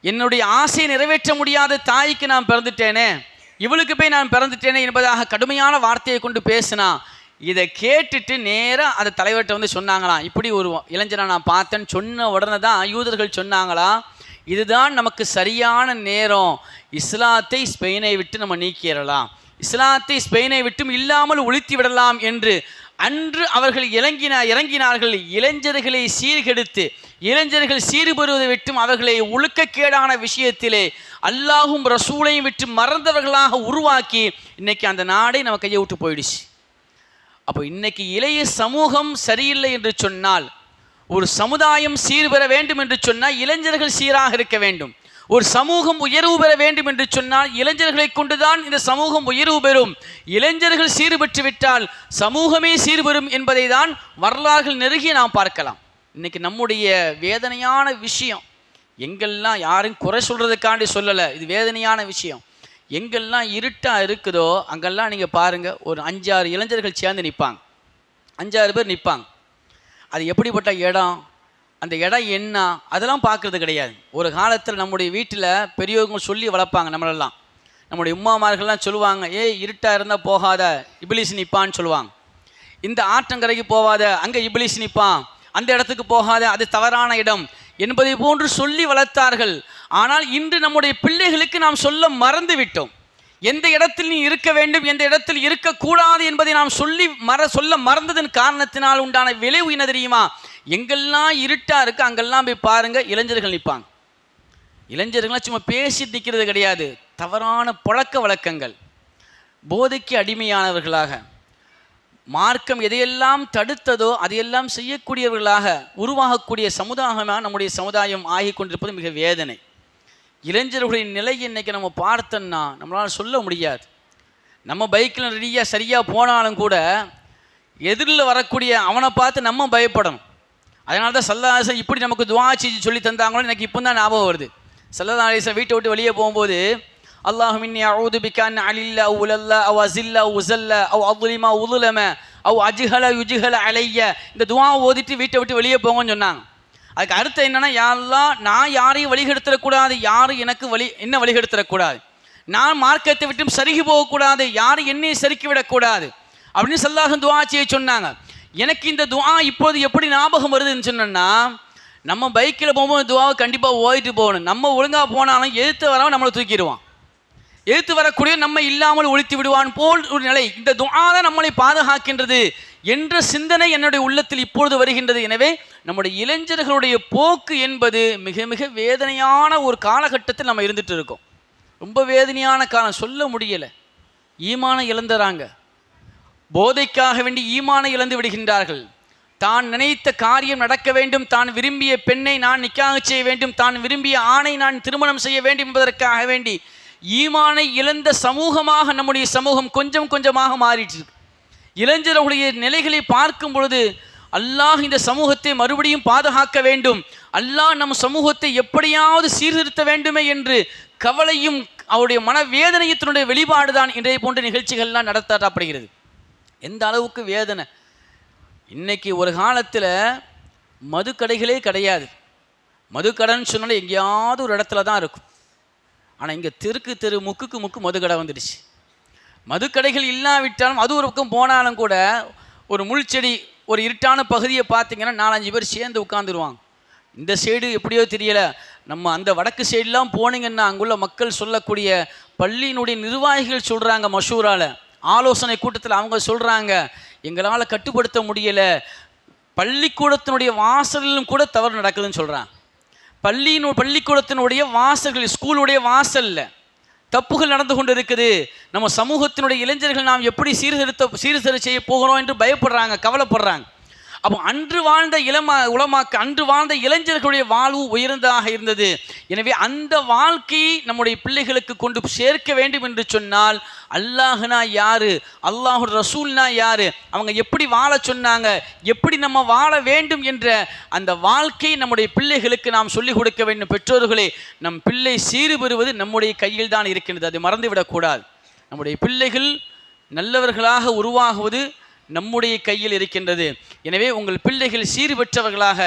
என்னுடைய ஆசையை நிறைவேற்ற முடியாத தாய்க்கு நான் பிறந்துட்டேனே, இவளுக்கு போய் நான் பிறந்துட்டேனே என்பதாக கடுமையான வார்த்தையை கொண்டு பேசினா. இதை கேட்டுட்டு நேராக அந்த தலைவர்கிட்ட வந்து சொன்னாங்களாம், இப்படி ஒரு இளைஞனை நான் பார்த்தேன்னு சொன்ன உடனே தான் யூதர்கள் சொன்னாங்களாம், இதுதான் நமக்கு சரியான நேரம், இஸ்லாத்தை ஸ்பெயினை விட்டு நம்ம நீக்கிடலாம், இஸ்லாத்தை ஸ்பெயினை விட்டும் இல்லாமல் ஒழித்து விடலாம் என்று அன்று அவர்கள் இறங்கினார்கள். இளைஞர்களை சீர்கெடுத்து, இளைஞர்கள் சீர்பெறுவதை விட்டும் அவர்களை ஒழுக்கக்கேடான விஷயத்திலே அல்லாஹும் ரசூலையும் விட்டு மறந்தவர்களாக உருவாக்கி இன்னைக்கு அந்த நாடே நம்ம கையை விட்டு போயிடுச்சு. அப்போ இன்னைக்கு இளைய சமூகம் சரியில்லை என்று சொன்னால், ஒரு சமுதாயம் சீர்பெற வேண்டும் என்று சொன்னால் இளைஞர்கள் சீராக இருக்க வேண்டும். ஒரு சமூகம் உயர்வு பெற வேண்டும் என்று சொன்னால் இளைஞர்களை கொண்டுதான் இந்த சமூகம் உயர்வு பெறும். இளைஞர்கள் சீர்பெற்று விட்டால் சமூகமே சீர்பெறும் என்பதை தான் வரலாறுகள் நெருங்கி நாம் பார்க்கலாம். இன்னைக்கு நம்முடைய வேதனையான விஷயம், எங்கெல்லாம் யாரும் குறை சொல்கிறதுக்காண்டி சொல்லலை, இது வேதனையான விஷயம். எங்கெல்லாம் இருட்டாக இருக்குதோ அங்கெல்லாம் நீங்கள் பாருங்கள், ஒரு 5-6 இளைஞர்கள் சேர்ந்து நிற்பாங்க, 5-6 பேர் நிற்பாங்க. அது எப்படிப்பட்ட இடம், அந்த இடம் என்ன, அதெல்லாம் பார்க்குறது கிடையாது. ஒரு காலத்தில் நம்முடைய வீட்டில் பெரியவங்க சொல்லி வளர்ப்பாங்க, நம்மளெல்லாம் நம்முடைய உம்மாமார்கள்லாம் சொல்லுவாங்க, இருட்டாக இருந்தால் போகாத, இபிலிஸ் நிற்பான்னு சொல்லுவாங்க. இந்த ஆற்றங்கரைக்கு போகாத, அங்கே இபிலிஸ் நிற்பான், அந்த இடத்துக்கு போகாத, அது தவறான இடம் என்பதை போன்று சொல்லி வளர்த்தார்கள். ஆனால் இன்று நம்முடைய பிள்ளைகளுக்கு நாம் சொல்ல மறந்து விட்டோம். எந்த இடத்தில் நீ இருக்க வேண்டும், எந்த இடத்தில் இருக்கக்கூடாது என்பதை நாம் சொல்ல மறந்ததன் காரணத்தினால் உண்டான விளைவு என்ன தெரியுமா? எங்கெல்லாம் இருட்டா இருக்கு அங்கெல்லாம் போய் பாருங்க, இளைஞர்கள் நிற்பாங்க. இளைஞர்கள்லாம் சும்மா பேசிட்டு நிற்கிறது கிடையாது, தவறான பழக்க வழக்கங்கள், போதைக்கு அடிமையானவர்களாக, மார்க்கம் எதையெல்லாம் தடுத்ததோ அதையெல்லாம் செய்யக்கூடியவர்களாக உருவாகக்கூடிய சமுதாயமாக நம்முடைய சமுதாயம் ஆகி கொண்டிருப்பது மிக வேதனை. இளைஞர்களுடைய நிலை இன்னைக்கு நம்ம பார்த்தோன்னா நம்மளால் சொல்ல முடியாது. நம்ம பைக்கில் ரெடியாக சரியாக போனாலும் கூட எதிரில் வரக்கூடிய அவனை பார்த்து நம்ம பயப்படணும். அதனால தான் ஸல்லல்லாஹு அலைஹி வஸல்லம் இப்படி நமக்கு துஆ செஞ்சு சொல்லி தந்தாங்களோ எனக்கு இப்போ தான் ஞாபகம் வருது. ஸல்லல்லாஹு அலைஹி வஸல்லம் வீட்டை விட்டு வெளியே போகும்போது, அல்லாஹும்ம இன்னி அஊது பிக அன் அலில்ல அவ் உலல்ல அவ் அஸில்ல அவ் உஸல்ல அவ் அظلم உظلம அவ் அஜ்ஹல யுஜ்ஹல அலைய, இந்த துஆ ஓதிட்டு வீட்டை விட்டு வெளியே போங்கன்னு சொன்னாங்க. அதுக்கு அர்த்தம் என்னன்னா, யா அல்லாஹ், நான் யாரையும் வழிகெடுத்துடக்கூடாது, யாரும் எனக்கு என்ன வழிகெடுத்துடக்கூடாது, நான் மார்க்கத்தை விட்டும் சருகி போகக்கூடாது, யாரும் என்னையை சறுக்கி விடக்கூடாது அப்படின்னு ஸல்லல்லாஹு துஆ செய்ய சொன்னாங்க. எனக்கு இந்த துஆ இப்போது எப்படி ஞாபகம் வருதுன்னு சொன்னோன்னா, நம்ம பைக்கில் போகும்போது துஆவை கண்டிப்பாக ஓதிட்டு போகணும். நம்ம ஒழுங்காக போனாலும் எதிர்த்து வரவன் நம்மளை தூக்கிடுவான். எதிர்த்து வரக்கூடிய நம்மை இல்லாமல் ஒழித்து விடுவான் போல் ஒரு நிலை. இந்த துஆ தான் நம்மளை பாதுகாக்கின்றது என்ற சிந்தனை என்னுடைய உள்ளத்தில் இப்பொழுது வருகின்றது. எனவே நம்முடைய இளைஞர்களுடைய போக்கு என்பது மிக மிக வேதனையான ஒரு காலகட்டத்தில் நம்ம இருந்துட்டு இருக்கோம். ரொம்ப வேதனையான காலம், சொல்ல முடியலை. ஈமானை இழந்துறாங்க, போதைக்காக வேண்டி ஈமானை இழந்து விடுகின்றார்கள். தான் நினைத்த காரியம் நடக்க வேண்டும், தான் விரும்பிய பெண்ணை நான் நிக்காஹ் செய்ய வேண்டும், தான் விரும்பிய ஆணை நான் திருமணம் செய்ய வேண்டும் என்பதற்காக வேண்டி ஈமானை இழந்த சமூகமாக நம்முடைய சமூகம் கொஞ்சம் கொஞ்சமாக மாறிட்டு இருக்கு. இளைஞர்களுடைய நிலைகளை பார்க்கும் பொழுது அல்லாஹ் இந்த சமூகத்தை மறுபடியும் பாதுகாக்க வேண்டும், அல்லாஹ் நம் சமூகத்தை எப்படியாவது சீர்திருத்த வேண்டுமே என்று கவலையும் அவருடைய மனவேதனையத்தினுடைய வெளிப்பாடுதான் இன்றைய போன்ற நிகழ்ச்சிகள்லாம் நடத்தப்படுகிறது. எந்த அளவுக்கு வேதனை! இன்னைக்கு ஒரு காலத்தில் மதுக்கடைகளே கிடையாது. மதுக்கடைன்னு சொன்னாலும் எங்கேயாவது ஒரு இடத்துல தான் இருக்கும். ஆனால் இங்கே தெரு முக்குக்கு முக்கு மதுக்கடை வந்துடுச்சு. மதுக்கடைகள் இல்லாவிட்டாலும் அது ஒரு பக்கம் போனாலும் கூட ஒரு முள் செடி, ஒரு இருட்டான பகுதியை பார்த்தீங்கன்னா 4-5 பேர் சேர்ந்து உட்காந்துருவாங்க. இந்த சைடு எப்படியோ தெரியலை, நம்ம அந்த வடக்கு சைடெலாம் போனீங்கன்னா அங்குள்ள மக்கள் சொல்லக்கூடிய பள்ளியினுடைய நிர்வாகிகள் சொல்கிறாங்க, மஷூராவில் ஆலோசனை கூட்டத்தில் அவங்க சொல்கிறாங்க, எங்களால் கட்டுப்படுத்த முடியலை, பள்ளிக்கூடத்தினுடைய வாசலிலும் கூட தவறு நடக்குதுன்னு சொல்கிறாங்க. பள்ளிக்கூடத்தினுடைய வாசல்கள், ஸ்கூலுடைய வாசலில் தப்புகள் நடந்து கொண்டு இருக்குது. நம்ம சமூகத்தினுடைய இளைஞர்கள் நாம் எப்படி சீர்திருத்த செய்ய போகிறோம் என்று பயப்படுறாங்க, கவலைப்படுறாங்க. அப்போ அன்று வாழ்ந்த உலமாக்கு, அன்று வாழ்ந்த இளைஞர்களுடைய வாழ்வு உயர்ந்ததாக இருந்தது. எனவே அந்த வாழ்க்கையை நம்முடைய பிள்ளைகளுக்கு கொண்டு சேர்க்க வேண்டும் என்று சொன்னால் அல்லாஹ்னா யாரு, அல்லாஹு ரசூல்னா யாரு, அவங்க எப்படி வாழ சொன்னாங்க, எப்படி நம்ம வாழ வேண்டும் என்ற அந்த வாழ்க்கையை நம்முடைய பிள்ளைகளுக்கு நாம் சொல்லிக் கொடுக்க வேண்டும். பெற்றோர்களே, நம் பிள்ளை சீறு பெறுவது நம்முடைய கையில் தான் இருக்கின்றது, அதை மறந்துவிடக்கூடாது. நம்முடைய பிள்ளைகள் நல்லவர்களாக உருவாகுவது நம்முடைய கையில் இருக்கின்றது. எனவே உங்கள் பிள்ளைகள் சீர் பெற்றவர்களாக,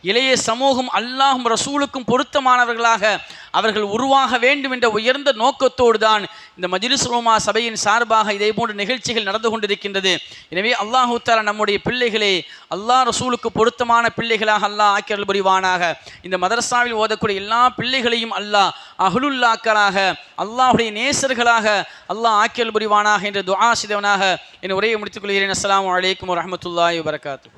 இளைய சமூகம் அல்லாஹும் ரசூலுக்கும் பொருத்தமானவர்களாக அவர்கள் உருவாக வேண்டும் என்ற உயர்ந்த நோக்கத்தோடு தான் இந்த மஜ்லிஸ் உலமா சபையின் சார்பாக இதே போன்ற நிகழ்ச்சிகள் நடந்து கொண்டிருக்கின்றது. எனவே அல்லாஹு தஆலா நம்முடைய பிள்ளைகளை அல்லாஹ் ரசூலுக்கு பொருத்தமான பிள்ளைகளாக அல்லாஹ் ஆக்கியல் புரிவானாக. இந்த மதரசாவில் ஓதக்கூடிய எல்லா பிள்ளைகளையும் அல்லாஹ் அஹ்லுல்லாக்களாக, அல்லாஹுடைய நேசர்களாக அல்லாஹ் ஆக்கியல் புரிவானாக என்று துஆ செய்தவனாக என் உரையை முடித்துக் கொள்கிறேன். அஸ்ஸலாமு அலைக்கும் வரஹ்மத்துல்லாஹி வபரகாத்துஹு.